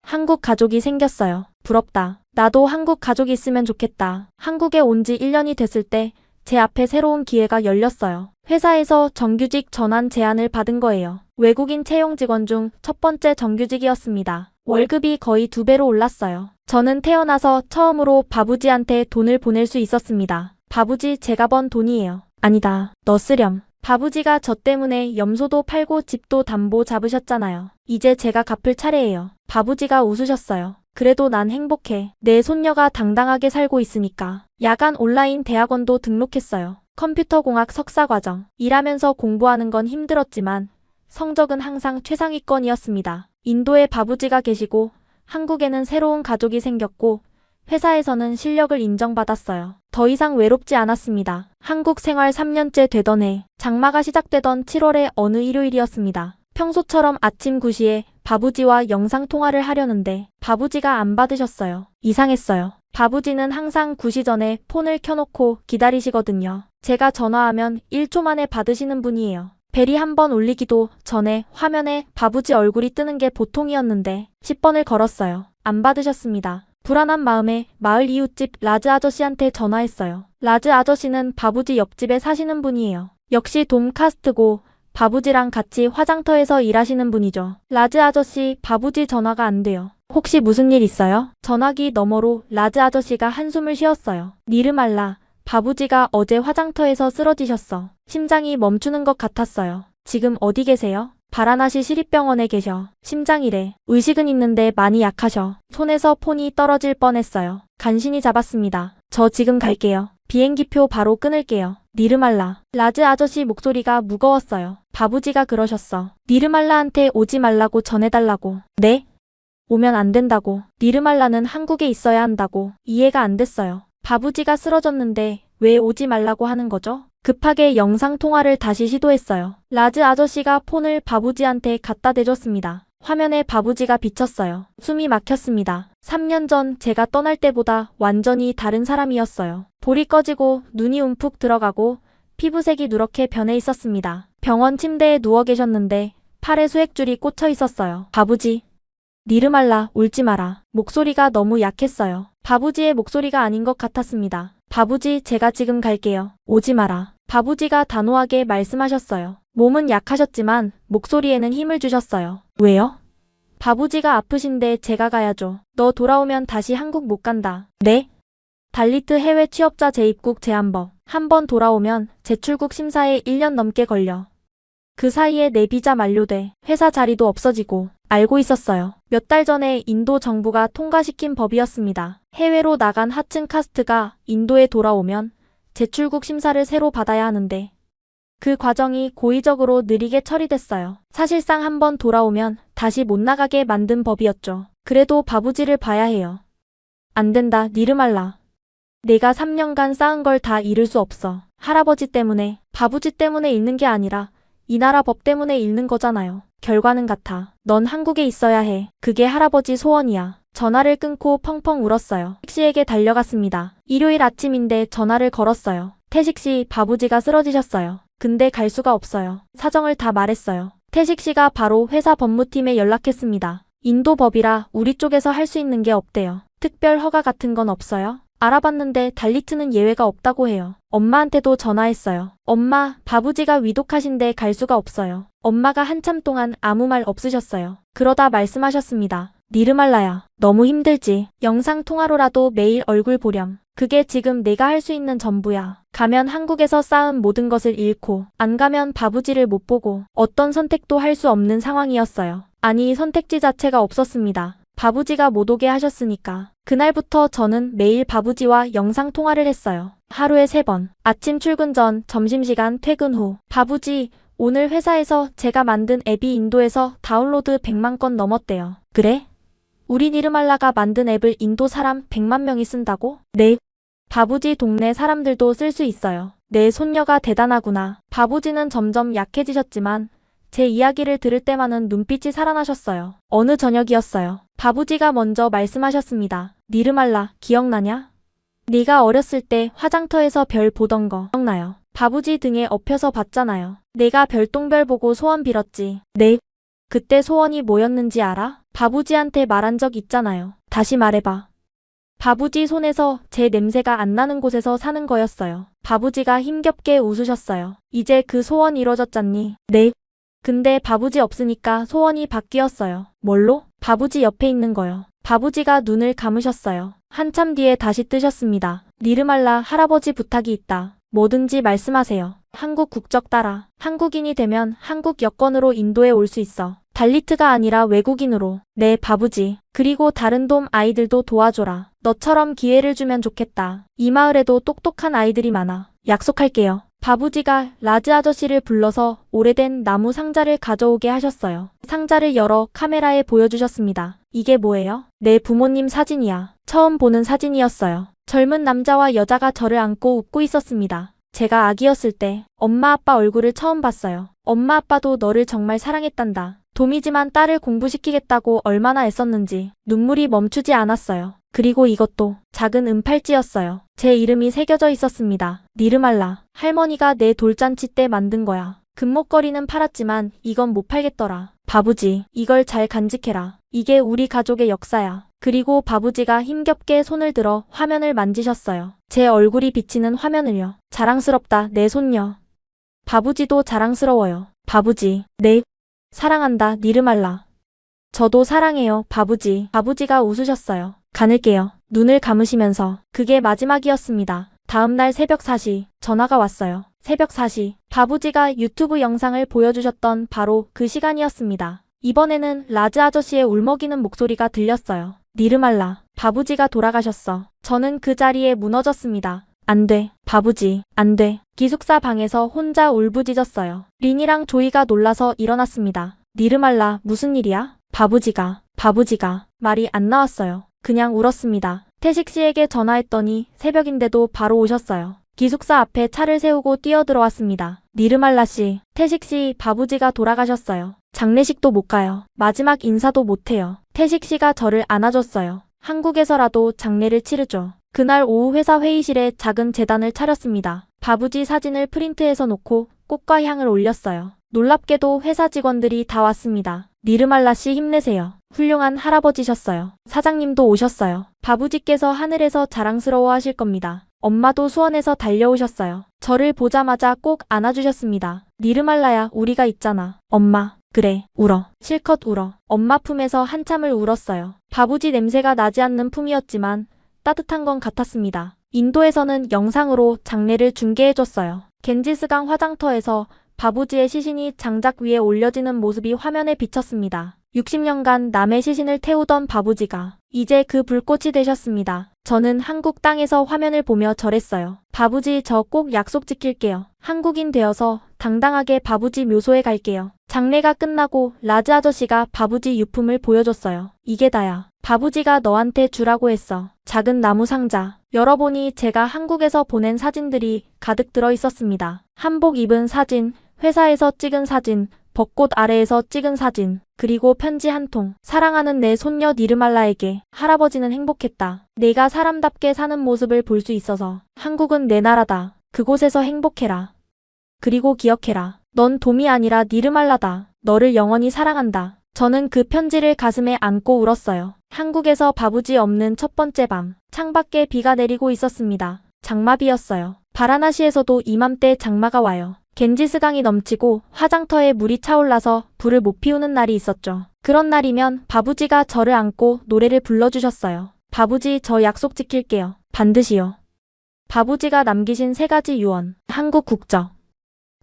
C: 한국 가족이 생겼어요. 부럽다. 나도 한국 가족이 있으면 좋겠다. 한국에 온 지 1년이 됐을 때 제 앞에 새로운 기회가 열렸어요. 회사에서 정규직 전환 제안을 받은 거예요. 외국인 채용 직원 중 첫 번째 정규직이었습니다. 월급이 거의 2배로 올랐어요. 저는 태어나서 처음으로 바부지한테 돈을 보낼 수 있었습니다. 바부지, 제가 번 돈이에요. 아니다. 너 쓰렴. 바부지가 저 때문에 염소도 팔고 집도 담보 잡으셨잖아요. 이제 제가 갚을 차례예요. 바부지가 웃으셨어요. 그래도 난 행복해. 내 손녀가 당당하게 살고 있으니까. 야간 온라인 대학원도 등록했어요. 컴퓨터공학 석사과정. 일하면서 공부하는 건 힘들었지만 성적은 항상 최상위권이었습니다. 인도에 바부지가 계시고 한국에는 새로운 가족이 생겼고 회사에서는 실력을 인정받았어요. 더 이상 외롭지 않았습니다. 한국 생활 3년째 되던 해, 장마가 시작되던 7월의 어느 일요일이었습니다. 평소처럼 아침 9시에 바부지와 영상통화를 하려는데 바부지가 안 받으셨어요. 이상했어요. 바부지는 항상 9시 전에 폰을 켜놓고 기다리시거든요. 제가 전화하면 1초 만에 받으시는 분이에요. 벨이 한 번 울리기도 전에 화면에 바부지 얼굴이 뜨는 게 보통이었는데 10번을 걸었어요. 안 받으셨습니다. 불안한 마음에 마을 이웃집 라즈 아저씨한테 전화했어요. 라즈 아저씨는 바부지 옆집에 사시는 분이에요. 역시 돔카스트고 바부지랑 같이 화장터에서 일하시는 분이죠. 라즈 아저씨, 바부지 전화가 안 돼요. 혹시 무슨 일 있어요? 전화기 너머로 라즈 아저씨가 한숨을 쉬었어요. 니르말라, 바부지가 어제 화장터에서 쓰러지셨어. 심장이 멈추는 것 같았어요. 지금 어디 계세요? 바라나시 시립병원에 계셔. 심장이래. 의식은 있는데 많이 약하셔. 손에서 폰이 떨어질 뻔했어요. 간신히 잡았습니다. 저 지금 갈게요. 비행기표 바로 끊을게요. 니르말라. 라즈 아저씨 목소리가 무거웠어요. 바부지가 그러셨어. 니르말라한테 오지 말라고 전해달라고. 네? 오면 안 된다고. 니르말라는 한국에 있어야 한다고. 이해가 안 됐어요. 바부지가 쓰러졌는데 왜 오지 말라고 하는 거죠? 급하게 영상통화를 다시 시도했어요. 라즈 아저씨가 폰을 바부지한테 갖다 대줬습니다. 화면에 바부지가 비쳤어요. 숨이 막혔습니다. 3년 전 제가 떠날 때보다 완전히 다른 사람이었어요. 볼이 꺼지고 눈이 움푹 들어가고 피부색이 누렇게 변해 있었습니다. 병원 침대에 누워 계셨는데 팔에 수액줄이 꽂혀 있었어요. 바부지. 니르말라, 울지 마라. 목소리가 너무 약했어요. 바부지의 목소리가 아닌 것 같았습니다. 바부지, 제가 지금 갈게요. 오지 마라. 바부지가 단호하게 말씀하셨어요. 몸은 약하셨지만 목소리에는 힘을 주셨어요. 왜요? 바부지가 아프신데 제가 가야죠. 너 돌아오면 다시 한국 못 간다. 네? 달리트 해외 취업자 재입국 제한법. 한 번 돌아오면 재출국 심사에 1년 넘게 걸려. 그 사이에 내 비자 만료돼. 회사 자리도 없어지고. 알고 있었어요. 몇 달 전에 인도 정부가 통과시킨 법이었습니다. 해외로 나간 하층 카스트가 인도에 돌아오면 재출국 심사를 새로 받아야 하는데 그 과정이 고의적으로 느리게 처리됐어요. 사실상 한 번 돌아오면 다시 못 나가게 만든 법이었죠. 그래도 바부지를 봐야 해요. 안 된다, 니르말라. 내가 3년간 쌓은 걸 다 잃을 수 없어. 할아버지 때문에, 바부지 때문에 잃는 게 아니라 이 나라 법 때문에 잃는 거잖아요. 결과는 같아. 넌 한국에 있어야 해. 그게 할아버지 소원이야. 전화를 끊고 펑펑 울었어요. 택시에게 달려갔습니다. 일요일 아침인데 전화를 걸었어요. 태식씨, 바부지가 쓰러지셨어요. 근데 갈 수가 없어요. 사정을 다 말했어요. 태식씨가 바로 회사 법무팀에 연락했습니다. 인도 법이라 우리 쪽에서 할 수 있는 게 없대요. 특별 허가 같은 건 없어요? 알아봤는데 달리트는 예외가 없다고 해요. 엄마한테도 전화했어요. 엄마, 바부지가 위독하신데 갈 수가 없어요. 엄마가 한참 동안 아무 말 없으셨어요. 그러다 말씀하셨습니다. 니르말라야, 너무 힘들지. 영상통화로라도 매일 얼굴 보렴. 그게 지금 내가 할 수 있는 전부야. 가면 한국에서 쌓은 모든 것을 잃고, 안 가면 바부지를 못 보고, 어떤 선택도 할 수 없는 상황이었어요. 아니, 선택지 자체가 없었습니다. 바부지가 못 오게 하셨으니까. 그날부터 저는 매일 바부지와 영상통화를 했어요. 하루에 3번. 아침 출근 전, 점심시간 퇴근 후. 바부지, 오늘 회사에서 제가 만든 앱이 인도에서 다운로드 100만 건 넘었대요. 그래? 우리 니르말라가 만든 앱을 인도 사람 100만 명이 쓴다고? 네. 바부지 동네 사람들도 쓸 수 있어요. 내 손녀가 대단하구나. 바부지는 점점 약해지셨지만 제 이야기를 들을 때만은 눈빛이 살아나셨어요. 어느 저녁이었어요. 바부지가 먼저 말씀하셨습니다. 니르말라, 기억나냐? 네가 어렸을 때 화장터에서 별 보던 거 기억나요? 바부지 등에 엎여서 봤잖아요. 내가 별똥별 보고 소원 빌었지. 네. 그때 소원이 뭐였는지 알아? 바부지한테 말한 적 있잖아요. 다시 말해봐. 바부지 손에서 제 냄새가 안 나는 곳에서 사는 거였어요. 바부지가 힘겹게 웃으셨어요. 이제 그 소원 이뤄졌잖니? 네. 근데 바부지 없으니까 소원이 바뀌었어요. 뭘로? 바부지 옆에 있는 거요. 바부지가 눈을 감으셨어요. 한참 뒤에 다시 뜨셨습니다. 니르말라, 할아버지 부탁이 있다. 뭐든지 말씀하세요. 한국 국적 따라. 한국인이 되면 한국 여권으로 인도에 올 수 있어. 달리트가 아니라 외국인으로. 네, 바부지. 그리고 다른 돔 아이들도 도와줘라. 너처럼 기회를 주면 좋겠다. 이 마을에도 똑똑한 아이들이 많아. 약속할게요. 바부지가 라즈 아저씨를 불러서 오래된 나무 상자를 가져오게 하셨어요. 상자를 열어 카메라에 보여주셨습니다. 이게 뭐예요? 내 부모님 사진이야. 처음 보는 사진이었어요. 젊은 남자와 여자가 저를 안고 웃고 있었습니다. 제가 아기였을 때 엄마 아빠 얼굴을 처음 봤어요. 엄마 아빠도 너를 정말 사랑했단다. 돔이지만 딸을 공부시키겠다고 얼마나 애썼는지 눈물이 멈추지 않았어요. 그리고 이것도 작은 은팔찌였어요. 제 이름이 새겨져 있었습니다. 니르말라. 할머니가 내 돌잔치 때 만든 거야. 금목걸이는 팔았지만 이건 못 팔겠더라. 바부지, 이걸 잘 간직해라. 이게 우리 가족의 역사야. 그리고 바부지가 힘겹게 손을 들어 화면을 만지셨어요. 제 얼굴이 비치는 화면을요. 자랑스럽다, 내 손녀. 바부지도 자랑스러워요. 바부지, 네. 사랑한다, 니르말라. 저도 사랑해요, 바부지. 바부지가 웃으셨어요. 가늘게요. 눈을 감으시면서. 그게 마지막이었습니다. 다음날 새벽 4시 전화가 왔어요. 새벽 4시 바부지가 유튜브 영상을 보여주셨던 바로 그 시간이었습니다. 이번에는 라즈 아저씨의 울먹이는 목소리가 들렸어요. 니르말라, 바부지가 돌아가셨어. 저는 그 자리에 무너졌습니다. 안 돼, 바부지, 안 돼. 기숙사 방에서 혼자 울부짖었어요. 린이랑 조이가 놀라서 일어났습니다. 니르말라, 무슨 일이야? 바부지가 말이 안 나왔어요. 그냥 울었습니다. 태식 씨에게 전화했더니 새벽인데도 바로 오셨어요. 기숙사 앞에 차를 세우고 뛰어들어왔습니다. 니르말라 씨, 태식 씨, 바부지가 돌아가셨어요. 장례식도 못 가요. 마지막 인사도 못 해요. 태식 씨가 저를 안아줬어요. 한국에서라도 장례를 치르죠. 그날 오후 회사 회의실에 작은 재단을 차렸습니다. 바부지 사진을 프린트해서 놓고 꽃과 향을 올렸어요. 놀랍게도 회사 직원들이 다 왔습니다. 니르말라 씨 힘내세요. 훌륭한 할아버지셨어요. 사장님도 오셨어요. 바부지께서 하늘에서 자랑스러워 하실 겁니다. 엄마도 수원에서 달려오셨어요. 저를 보자마자 꼭 안아주셨습니다. 니르말라야, 우리가 있잖아. 엄마. 그래, 울어. 실컷 울어. 엄마 품에서 한참을 울었어요. 바부지 냄새가 나지 않는 품이었지만 따뜻한 건 같았습니다. 인도에서는 영상으로 장례를 중계해줬어요. 겐지스강 화장터에서 바부지의 시신이 장작 위에 올려지는 모습이 화면에 비쳤습니다. 60년간 남의 시신을 태우던 바부지가 이제 그 불꽃이 되셨습니다. 저는 한국 땅에서 화면을 보며 절했어요. 바부지, 저 꼭 약속 지킬게요. 한국인 되어서 당당하게 바부지 묘소에 갈게요. 장례가 끝나고 라즈 아저씨가 바부지 유품을 보여줬어요. 이게 다야. 바부지가 너한테 주라고 했어. 작은 나무 상자. 열어보니 제가 한국에서 보낸 사진들이 가득 들어 있었습니다. 한복 입은 사진, 회사에서 찍은 사진, 벚꽃 아래에서 찍은 사진, 그리고 편지 한 통. 사랑하는 내 손녀 니르말라에게 할아버지는 행복했다. 내가 사람답게 사는 모습을 볼 수 있어서. 한국은 내 나라다. 그곳에서 행복해라. 그리고 기억해라. 넌 돔이 아니라 니르말라다. 너를 영원히 사랑한다. 저는 그 편지를 가슴에 안고 울었어요. 한국에서 바부지 없는 첫 번째 밤. 창밖에 비가 내리고 있었습니다. 장마비였어요. 바라나시에서도 이맘때 장마가 와요. 겐지스강이 넘치고 화장터에 물이 차올라서 불을 못 피우는 날이 있었죠. 그런 날이면 바부지가 저를 안고 노래를 불러주셨어요. 바부지, 저 약속 지킬게요. 반드시요. 바부지가 남기신 3가지 유언. 한국 국적.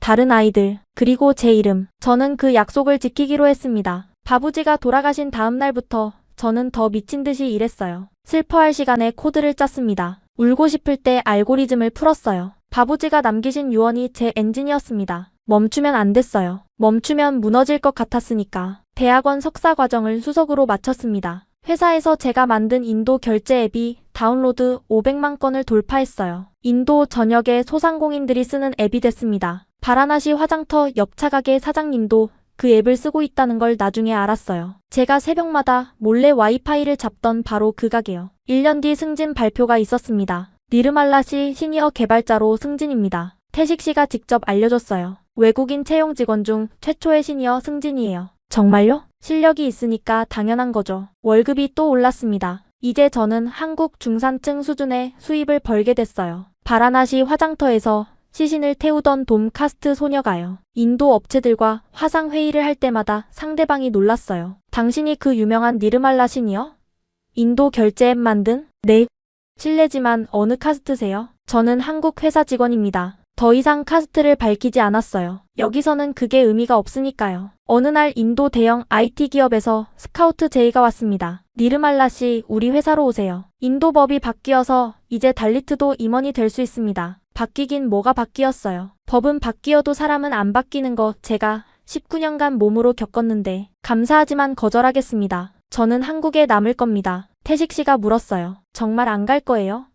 C: 다른 아이들. 그리고 제 이름. 저는 그 약속을 지키기로 했습니다. 바부지가 돌아가신 다음 날부터 저는 더 미친 듯이 일했어요. 슬퍼할 시간에 코드를 짰습니다. 울고 싶을 때 알고리즘을 풀었어요. 바부지가 남기신 유언이 제 엔진이었습니다. 멈추면 안 됐어요. 멈추면 무너질 것 같았으니까. 대학원 석사 과정을 수석으로 마쳤습니다. 회사에서 제가 만든 인도 결제 앱이 다운로드 500만 건을 돌파했어요. 인도 전역의 소상공인들이 쓰는 앱이 됐습니다. 바라나시 화장터 옆 차가게 사장님도 그 앱을 쓰고 있다는 걸 나중에 알았어요. 제가 새벽마다 몰래 와이파이를 잡던 바로 그 가게요. 1년 뒤 승진 발표가 있었습니다. 니르말라 씨 시니어 개발자로 승진입니다. 태식 씨가 직접 알려줬어요. 외국인 채용 직원 중 최초의 시니어 승진이에요. 정말요? 실력이 있으니까 당연한 거죠. 월급이 또 올랐습니다. 이제 저는 한국 중산층 수준의 수입을 벌게 됐어요. 바라나시 화장터에서 시신을 태우던 돔 카스트 소녀가요. 인도 업체들과 화상 회의를 할 때마다 상대방이 놀랐어요. 당신이 그 유명한 니르말라 신이요? 인도 결제 앱 만든? 네. 실례지만 어느 카스트세요? 저는 한국 회사 직원입니다. 더 이상 카스트를 밝히지 않았어요. 여기서는 그게 의미가 없으니까요. 어느 날 인도 대형 IT 기업에서 스카우트 제의가 왔습니다. 니르말라 씨, 우리 회사로 오세요. 인도 법이 바뀌어서 이제 달리트도 임원이 될 수 있습니다. 바뀌긴 뭐가 바뀌었어요. 법은 바뀌어도 사람은 안 바뀌는 거 제가 19년간 몸으로 겪었는데 감사하지만 거절하겠습니다. 저는 한국에 남을 겁니다. 태식 씨가 물었어요. 정말 안 갈 거예요?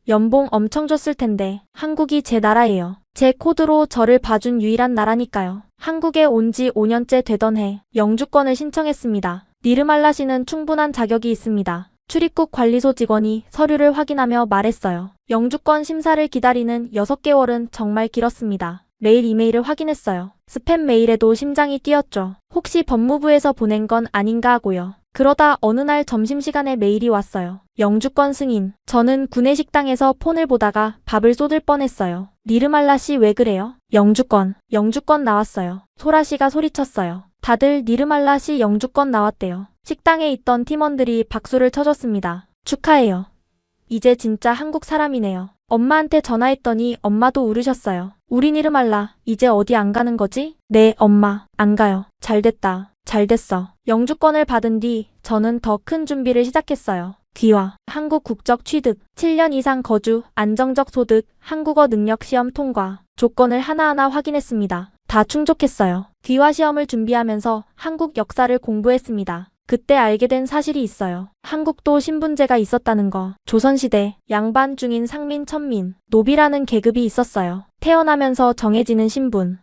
C: 연봉 엄청 줬을 텐데 한국이 제 나라예요. 제 코드로 저를 봐준 유일한 나라니까요. 한국에 온 지 5년째 되던 해 영주권을 신청했습니다. 니르말라 씨는 충분한 자격이 있습니다. 출입국 관리소 직원이 서류를 확인하며 말했어요. 영주권 심사를 기다리는 6개월은 정말 길었습니다. 매일 이메일을 확인했어요. 스팸 메일에도 심장이 뛰었죠. 혹시 법무부에서 보낸 건 아닌가 하고요. 그러다 어느 날 점심시간에 메일이 왔어요. 영주권 승인. 저는 구내식당에서 폰을 보다가 밥을 쏟을 뻔했어요. 니르말라 씨 왜 그래요? 영주권 나왔어요. 소라 씨가 소리쳤어요. 다들 니르말라 씨 영주권 나왔대요. 식당에 있던 팀원들이 박수를 쳐줬습니다. 축하해요. 이제 진짜 한국 사람이네요. 엄마한테 전화했더니 엄마도 울으셨어요. 우리 니르말라, 이제 어디 안 가는 거지? 네, 엄마, 안 가요. 잘됐다. 잘됐어. 영주권을 받은 뒤 저는 더 큰 준비를 시작했어요. 귀화, 한국 국적 취득, 7년 이상 거주, 안정적 소득, 한국어 능력 시험 통과. 조건을 하나하나 확인했습니다. 다 충족했어요. 귀화 시험을 준비하면서 한국 역사를 공부했습니다. 그때 알게 된 사실이 있어요. 한국도 신분제가 있었다는 거. 조선시대 양반 중인 상민, 천민, 노비라는 계급이 있었어요. 태어나면서 정해지는 신분.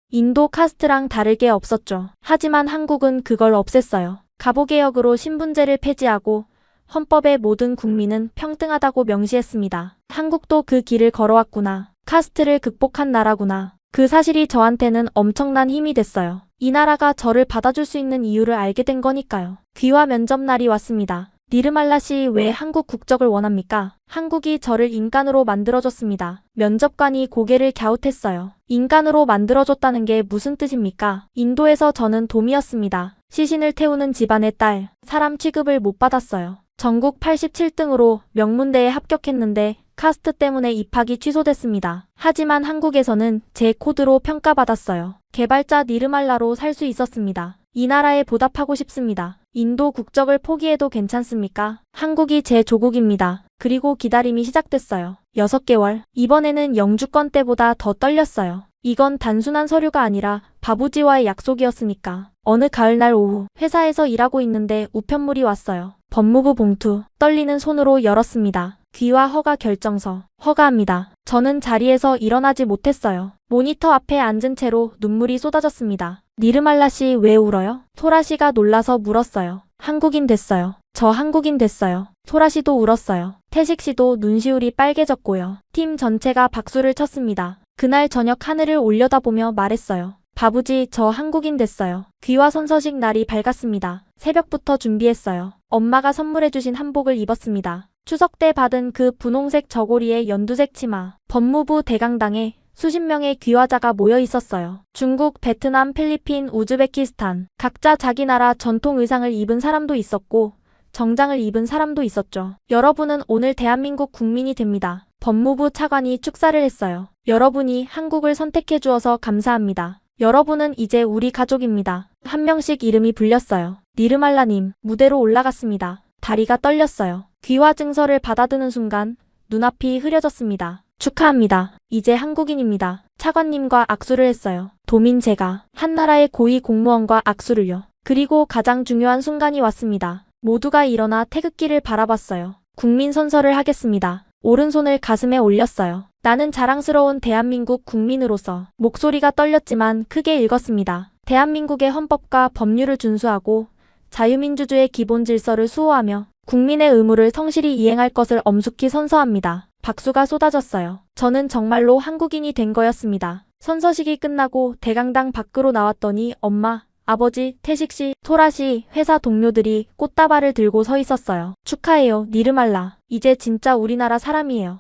C: 인도 카스트랑 다를 게 없었죠. 하지만 한국은 그걸 없앴어요. 갑오개혁으로 신분제를 폐지하고 헌법에 모든 국민은 평등하다고 명시했습니다. 한국도 그 길을 걸어왔구나. 카스트를 극복한 나라구나. 그 사실이 저한테는 엄청난 힘이 됐어요. 이 나라가 저를 받아줄 수 있는 이유를 알게 된 거니까요. 귀화 면접 날이 왔습니다. 니르말라 씨 왜 한국 국적을 원합니까? 한국이 저를 인간으로 만들어줬습니다. 면접관이 고개를 갸웃했어요. 인간으로 만들어줬다는 게 무슨 뜻입니까? 인도에서 저는 돔이었습니다. 시신을 태우는 집안의 딸, 사람 취급을 못 받았어요. 전국 87등으로 명문대에 합격했는데 카스트 때문에 입학이 취소됐습니다. 하지만 한국에서는 제 코드로 평가받았어요. 개발자 니르말라로 살 수 있었습니다. 이 나라에 보답하고 싶습니다. 인도 국적을 포기해도 괜찮습니까? 한국이 제 조국입니다. 그리고 기다림이 시작됐어요. 6개월. 이번에는 영주권 때보다 더 떨렸어요. 이건 단순한 서류가 아니라 바부지와의 약속이었으니까. 어느 가을날 오후 회사에서 일하고 있는데 우편물이 왔어요. 법무부 봉투. 떨리는 손으로 열었습니다. 귀화 허가 결정서. 허가합니다. 저는 자리에서 일어나지 못했어요. 모니터 앞에 앉은 채로 눈물이 쏟아졌습니다. 니르말라 씨 왜 울어요? 소라 씨가 놀라서 물었어요. 한국인 됐어요. 저 한국인 됐어요. 소라 씨도 울었어요. 태식 씨도 눈시울이 빨개졌고요. 팀 전체가 박수를 쳤습니다. 그날 저녁 하늘을 올려다보며 말했어요. 바부지, 저 한국인 됐어요. 귀화 선서식 날이 밝았습니다. 새벽부터 준비했어요. 엄마가 선물해주신 한복을 입었습니다. 추석 때 받은 그 분홍색 저고리에 연두색 치마. 법무부 대강당에 수십 명의 귀화자가 모여 있었어요. 중국, 베트남, 필리핀, 우즈베키스탄. 각자 자기 나라 전통 의상을 입은 사람도 있었고 정장을 입은 사람도 있었죠. 여러분은 오늘 대한민국 국민이 됩니다. 법무부 차관이 축사를 했어요. 여러분이 한국을 선택해 주어서 감사합니다. 여러분은 이제 우리 가족입니다. 한 명씩 이름이 불렸어요. 니르말라님, 무대로 올라갔습니다. 다리가 떨렸어요. 귀화 증서를 받아드는 순간 눈앞이 흐려졌습니다. 축하합니다. 이제 한국인입니다. 차관님과 악수를 했어요. 도민 제가 한 나라의 고위 공무원과 악수를요. 그리고 가장 중요한 순간이 왔습니다. 모두가 일어나 태극기를 바라봤어요. 국민 선서를 하겠습니다. 오른손을 가슴에 올렸어요. 나는 자랑스러운 대한민국 국민으로서. 목소리가 떨렸지만 크게 읽었습니다. 대한민국의 헌법과 법률을 준수하고 자유민주주의 기본 질서를 수호하며 국민의 의무를 성실히 이행할 것을 엄숙히 선서합니다. 박수가 쏟아졌어요. 저는 정말로 한국인이 된 거였습니다. 선서식이 끝나고 대강당 밖으로 나왔더니 엄마, 아버지, 태식씨, 소라씨, 회사 동료들이 꽃다발을 들고 서 있었어요. 축하해요, 니르말라. 이제 진짜 우리나라 사람이에요.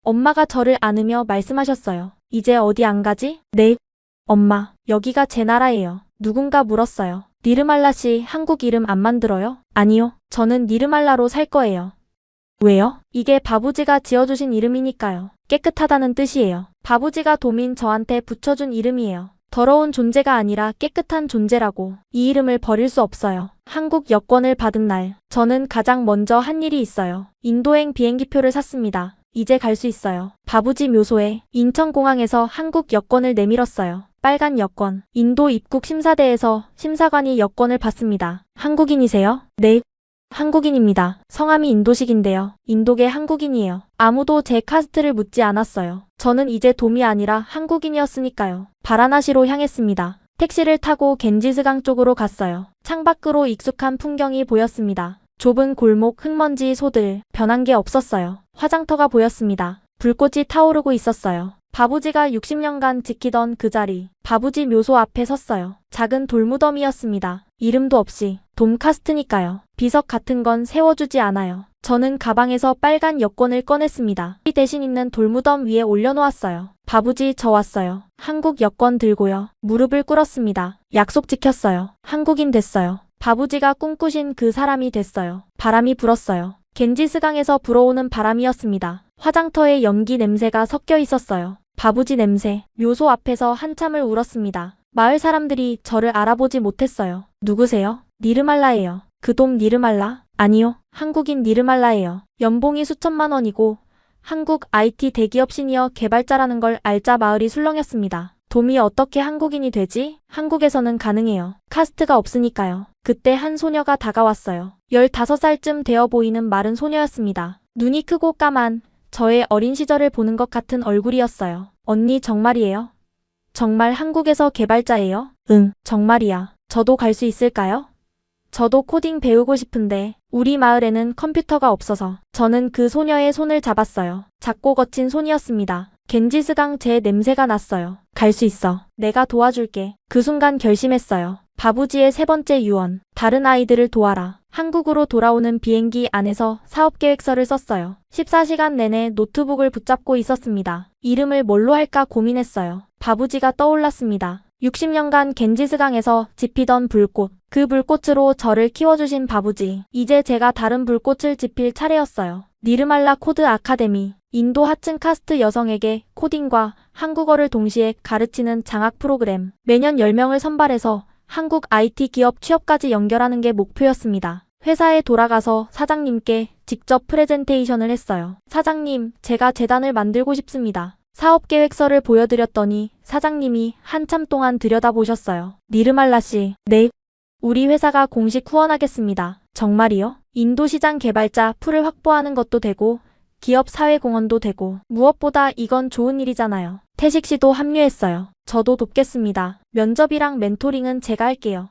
C: 엄마가 저를 안으며 말씀하셨어요. 이제 어디 안 가지? 네. 엄마, 여기가 제 나라예요. 누군가 물었어요. 니르말라 씨 한국 이름 안 만들어요? 아니요. 저는 니르말라로 살 거예요. 왜요? 이게 바부지가 지어주신 이름이니까요. 깨끗하다는 뜻이에요. 바부지가 도민 저한테 붙여준 이름이에요. 더러운 존재가 아니라 깨끗한 존재라고. 이 이름을 버릴 수 없어요. 한국 여권을 받은 날, 저는 가장 먼저 한 일이 있어요. 인도행 비행기표를 샀습니다. 이제 갈 수 있어요. 바부지 묘소에 인천공항에서 한국 여권을 내밀었어요. 빨간 여권. 인도 입국 심사대에서 심사관이 여권을 받습니다. 한국인이세요? 네. 한국인입니다. 성함이 인도식인데요. 인도계 한국인이에요. 아무도 제 카스트를 묻지 않았어요. 저는 이제 돔이 아니라 한국인이었으니까요. 바라나시로 향했습니다. 택시를 타고 겐지스강 쪽으로 갔어요. 창밖으로 익숙한 풍경이 보였습니다. 좁은 골목, 흙먼지, 소들, 변한 게 없었어요. 화장터가 보였습니다. 불꽃이 타오르고 있었어요. 바부지가 60년간 지키던 그 자리, 바부지 묘소 앞에 섰어요. 작은 돌무덤이었습니다. 이름도 없이, 돔카스트니까요. 비석 같은 건 세워주지 않아요. 저는 가방에서 빨간 여권을 꺼냈습니다. 이 대신 있는 돌무덤 위에 올려놓았어요. 바부지 저 왔어요. 한국 여권 들고요. 무릎을 꿇었습니다. 약속 지켰어요. 한국인 됐어요. 바부지가 꿈꾸신 그 사람이 됐어요. 바람이 불었어요. 겐지스강에서 불어오는 바람이었습니다. 화장터에 연기 냄새가 섞여 있었어요. 바부지 냄새. 묘소 앞에서 한참을 울었습니다. 마을 사람들이 저를 알아보지 못했어요. 누구세요? 니르말라예요. 그 돔 니르말라? 아니요. 한국인 니르말라예요. 연봉이 수천만 원이고 한국 IT 대기업 시니어 개발자라는 걸 알자 마을이 술렁였습니다. 돔이 어떻게 한국인이 되지? 한국에서는 가능해요. 카스트가 없으니까요. 그때 한 소녀가 다가왔어요. 15살쯤 되어 보이는 마른 소녀였습니다. 눈이 크고 까만, 저의 어린 시절을 보는 것 같은 얼굴이었어요. 언니 정말이에요? 정말 한국에서 개발자예요? 응, 정말이야. 저도 갈 수 있을까요? 저도 코딩 배우고 싶은데 우리 마을에는 컴퓨터가 없어서. 저는 그 소녀의 손을 잡았어요. 작고 거친 손이었습니다. 겐지스강 제 냄새가 났어요. 갈 수 있어. 내가 도와줄게. 그 순간 결심했어요. 바부지의 세 번째 유언. 다른 아이들을 도와라. 한국으로 돌아오는 비행기 안에서 사업계획서를 썼어요. 14시간 내내 노트북을 붙잡고 있었습니다. 이름을 뭘로 할까 고민했어요. 바부지가 떠올랐습니다. 60년간 겐지스강에서 지피던 불꽃. 그 불꽃으로 저를 키워주신 바부지. 이제 제가 다른 불꽃을 지필 차례였어요. 니르말라 코드 아카데미. 인도 하층 카스트 여성에게 코딩과 한국어를 동시에 가르치는 장학 프로그램. 매년 10명을 선발해서 한국 IT 기업 취업까지 연결하는 게 목표였습니다. 회사에 돌아가서 사장님께 직접 프레젠테이션을 했어요. 사장님, 제가 재단을 만들고 싶습니다. 사업계획서를 보여드렸더니 사장님이 한참 동안 들여다보셨어요. 니르말라 씨, 네. 우리 회사가 공식 후원하겠습니다. 정말이요? 인도 시장 개발자 풀을 확보하는 것도 되고 기업 사회공헌도 되고 무엇보다 이건 좋은 일이잖아요. 태식 씨도 합류했어요. 저도 돕겠습니다. 면접이랑 멘토링은 제가 할게요.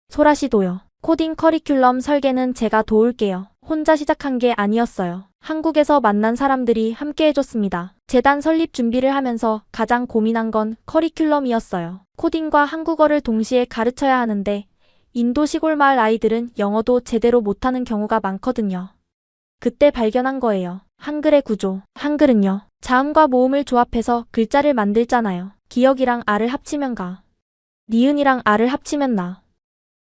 C: 소라 씨도요. 코딩 커리큘럼 설계는 제가 도울게요. 혼자 시작한 게 아니었어요. 한국에서 만난 사람들이 함께 해줬습니다. 재단 설립 준비를 하면서 가장 고민한 건 커리큘럼이었어요. 코딩과 한국어를 동시에 가르쳐야 하는데 인도 시골 마을 아이들은 영어도 제대로 못하는 경우가 많거든요. 그때 발견한 거예요. 한글의 구조. 한글은요. 자음과 모음을 조합해서 글자를 만들잖아요. 기역이랑 아를 합치면 가. 니은이랑 아를 합치면 나.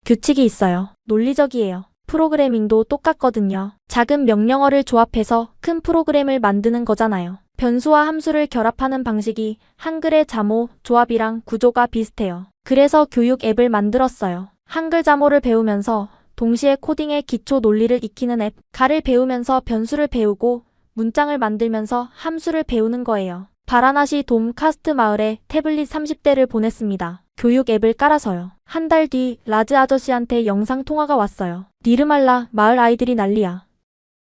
C: 규칙이 있어요. 논리적이에요. 프로그래밍도 똑같거든요. 작은 명령어를 조합해서 큰 프로그램을 만드는 거잖아요. 변수와 함수를 결합하는 방식이 한글의 자모, 조합이랑 구조가 비슷해요. 그래서 교육 앱을 만들었어요. 한글 자모를 배우면서 동시에 코딩의 기초 논리를 익히는 앱. 가를 배우면서 변수를 배우고 문장을 만들면서 함수를 배우는 거예요. 바라나시 돔 카스트 마을에 태블릿 30대를 보냈습니다. 교육 앱을 깔아서요. 한 달 뒤 라즈 아저씨한테 영상 통화가 왔어요. 니르말라, 마을 아이들이 난리야.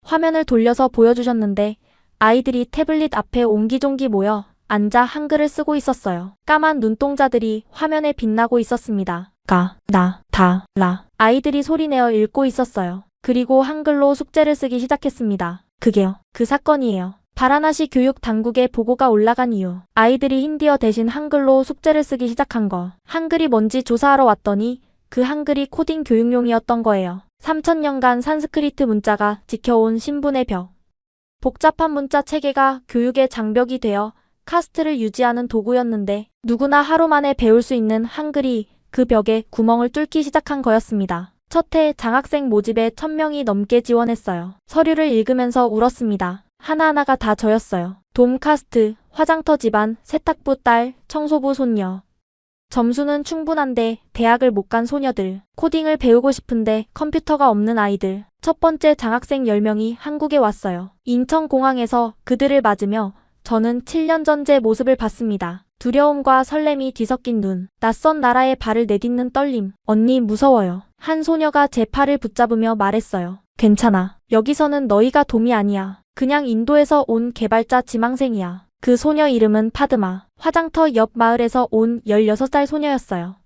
C: 화면을 돌려서 보여주셨는데 아이들이 태블릿 앞에 옹기종기 모여 앉아 한글을 쓰고 있었어요. 까만 눈동자들이 화면에 빛나고 있었습니다. 가, 나, 다, 라. 아이들이 소리내어 읽고 있었어요. 그리고 한글로 숙제를 쓰기 시작했습니다. 그게요. 그 사건이에요. 바라나시 교육 당국에 보고가 올라간 이유. 아이들이 힌디어 대신 한글로 숙제를 쓰기 시작한 거. 한글이 뭔지 조사하러 왔더니 그 한글이 코딩 교육용이었던 거예요. 3000년간 산스크리트 문자가 지켜온 신분의 벽. 복잡한 문자 체계가 교육의 장벽이 되어 카스트를 유지하는 도구였는데 누구나 하루 만에 배울 수 있는 한글이 그 벽에 구멍을 뚫기 시작한 거였습니다. 첫 해 장학생 모집에 1000명이 넘게 지원했어요. 서류를 읽으면서 울었습니다. 하나하나가 다 저였어요. 돔 카스트, 화장터 집안, 세탁부 딸, 청소부 손녀. 점수는 충분한데 대학을 못 간 소녀들, 코딩을 배우고 싶은데 컴퓨터가 없는 아이들. 첫 번째 장학생 10명이 한국에 왔어요. 인천공항에서 그들을 맞으며 저는 7년 전 제 모습을 봤습니다. 두려움과 설렘이 뒤섞인 눈, 낯선 나라에 발을 내딛는 떨림. 언니 무서워요. 한 소녀가 제 팔을 붙잡으며 말했어요. 괜찮아. 여기서는 너희가 돔이 아니야. 그냥 인도에서 온 개발자 지망생이야. 그 소녀 이름은 파드마. 화장터 옆 마을에서 온 16살 소녀였어요.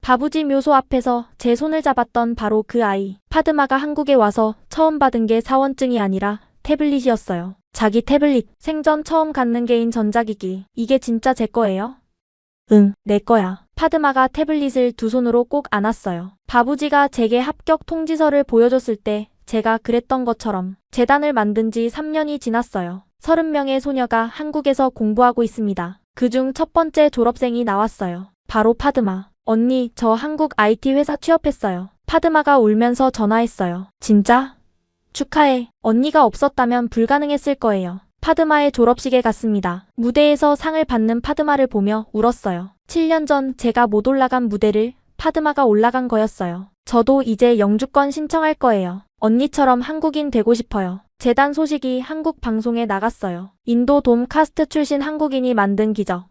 C: 바부지 묘소 앞에서 제 손을 잡았던 바로 그 아이. 파드마가 한국에 와서 처음 받은 게 사원증이 아니라 태블릿이었어요. 자기 태블릿. 생전 처음 갖는 게인 전자기기. 이게 진짜 제 거예요? 응, 내 거야. 파드마가 태블릿을 두 손으로 꼭 안았어요. 바부지가 제게 합격 통지서를 보여줬을 때 제가 그랬던 것처럼 재단을 만든 지 3년이 지났어요. 30명의 소녀가 한국에서 공부하고 있습니다. 그중 첫 번째 졸업생이 나왔어요. 바로 파드마. 언니, 저 한국 IT 회사 취업했어요. 파드마가 울면서 전화했어요. 진짜? 축하해. 언니가 없었다면 불가능했을 거예요. 파드마의 졸업식에 갔습니다. 무대에서 상을 받는 파드마를 보며 울었어요. 7년 전 제가 못 올라간 무대를 파드마가 올라간 거였어요. 저도 이제 영주권 신청할 거예요. 언니처럼 한국인 되고 싶어요. 재단 소식이 한국 방송에 나갔어요. 인도 돔 카스트 출신 한국인이 만든 기적.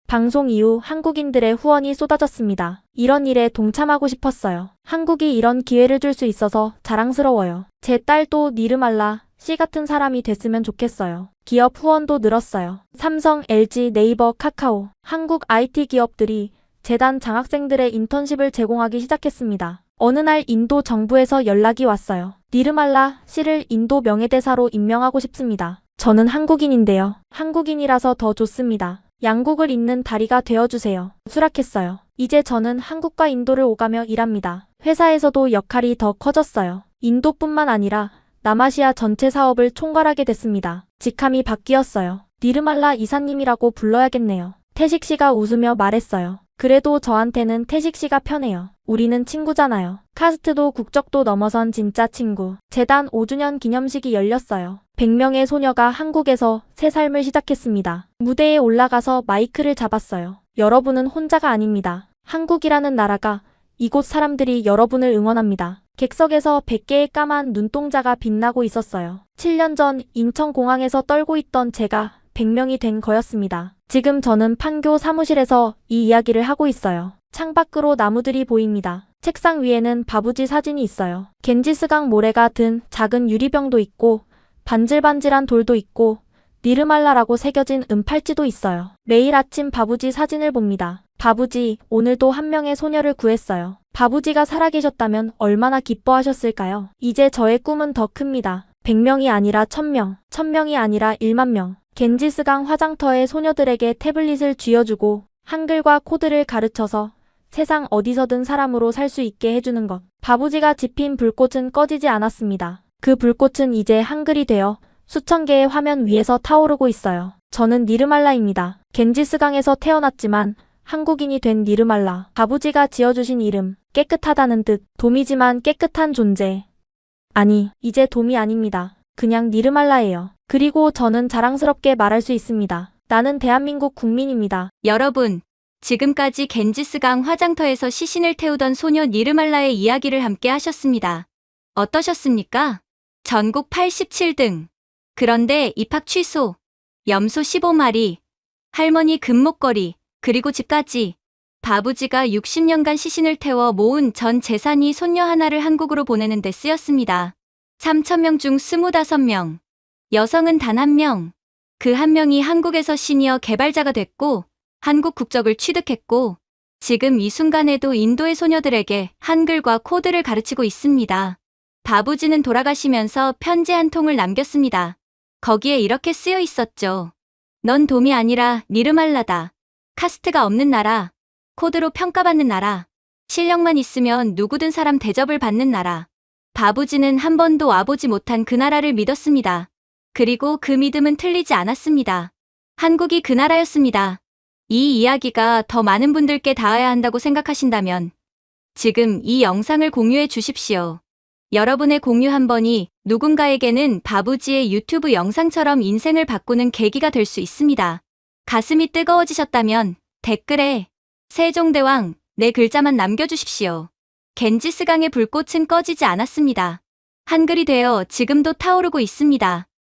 C: 방송 이후 한국인들의 후원이 쏟아졌습니다. 이런 일에 동참하고 싶었어요. 한국이 이런 기회를 줄 수 있어서 자랑스러워요. 제 딸도 니르말라 씨 같은 사람이 됐으면 좋겠어요. 기업 후원도 늘었어요. 삼성, LG, 네이버, 카카오, 한국 IT 기업들이 재단 장학생들의 인턴십을 제공하기 시작했습니다. 어느 날 인도 정부에서 연락이 왔어요. 니르말라 씨를 인도 명예대사로 임명하고 싶습니다. 저는 한국인인데요. 한국인이라서 더 좋습니다. 양국을 잇는 다리가 되어주세요. 수락했어요. 이제 저는 한국과 인도를 오가며 일합니다. 회사에서도 역할이 더 커졌어요. 인도뿐만 아니라 남아시아 전체 사업을 총괄하게 됐습니다. 직함이 바뀌었어요. 니르말라 이사님이라고 불러야겠네요. 태식 씨가 웃으며 말했어요. 그래도 저한테는 태식 씨가 편해요. 우리는 친구잖아요. 카스트도 국적도 넘어선 진짜 친구. 재단 5주년 기념식이 열렸어요. 100명의 소녀가 한국에서 새 삶을 시작했습니다. 무대에 올라가서 마이크를 잡았어요. 여러분은 혼자가 아닙니다. 한국이라는 나라가, 이곳 사람들이 여러분을 응원합니다. 객석에서 100개의 까만 눈동자가 빛나고 있었어요. 7년 전 인천공항에서 떨고 있던 제가 100명이 된 거였습니다. 지금 저는 판교 사무실에서 이 이야기를 하고 있어요. 창밖으로 나무들이 보입니다. 책상 위에는 바부지 사진이 있어요. 겐지스강 모래가 든 작은 유리병도 있고 반질반질한 돌도 있고 니르말라라고 새겨진 은팔찌도 있어요. 매일 아침 바부지 사진을 봅니다. 바부지, 오늘도 한 명의 소녀를 구했어요. 바부지가 살아계셨다면 얼마나 기뻐하셨을까요? 이제 저의 꿈은 더 큽니다. 100명이 아니라 1000명, 1000명이 아니라 1만 명. 겐지스강 화장터의 소녀들에게 태블릿을 쥐어주고 한글과 코드를 가르쳐서 세상 어디서든 사람으로 살 수 있게 해주는 것. 바부지가 지핀 불꽃은 꺼지지 않았습니다. 그 불꽃은 이제 한글이 되어 수천 개의 화면 위에서 타오르고 있어요. 저는 니르말라입니다. 겐지스강에서 태어났지만 한국인이 된 니르말라. 바부지가 지어주신 이름, 깨끗하다는 뜻. 돔이지만 깨끗한 존재. 아니, 이제 돔이 아닙니다. 그냥 니르말라예요. 그리고 저는 자랑스럽게 말할 수 있습니다. 나는 대한민국 국민입니다.
A: 여러분, 지금까지 겐지스강 화장터에서 시신을 태우던 소녀 니르말라의 이야기를 함께 하셨습니다. 어떠셨습니까? 전국 87등. 그런데 입학 취소, 염소 15마리, 할머니 금목걸이, 그리고 집까지. 바부지가 60년간 시신을 태워 모은 전 재산이 손녀 하나를 한국으로 보내는 데 쓰였습니다. 3,000명 중 25명. 여성은 단 1명. 그 한 명이 한국에서 시니어 개발자가 됐고 한국 국적을 취득했고 지금 이 순간에도 인도의 소녀들에게 한글과 코드를 가르치고 있습니다. 바부지는 돌아가시면서 편지 한 통을 남겼습니다. 거기에 이렇게 쓰여 있었죠. 넌 돔이 아니라 니르말라다. 카스트가 없는 나라. 코드로 평가받는 나라. 실력만 있으면 누구든 사람 대접을 받는 나라. 바부지는 한 번도 와보지 못한 그 나라를 믿었습니다. 그리고 그 믿음은 틀리지 않았습니다. 한국이 그 나라였습니다. 이 이야기가 더 많은 분들께 닿아야 한다고 생각하신다면 지금 이 영상을 공유해 주십시오. 여러분의 공유 한 번이 누군가에게는 바부지의 유튜브 영상처럼 인생을 바꾸는 계기가 될 수 있습니다. 가슴이 뜨거워지셨다면 댓글에 세종대왕 네 글자만 남겨주십시오. 겐지스강의 불꽃은 꺼지지 않았습니다. 한글이 되어 지금도 타오르고 있습니다.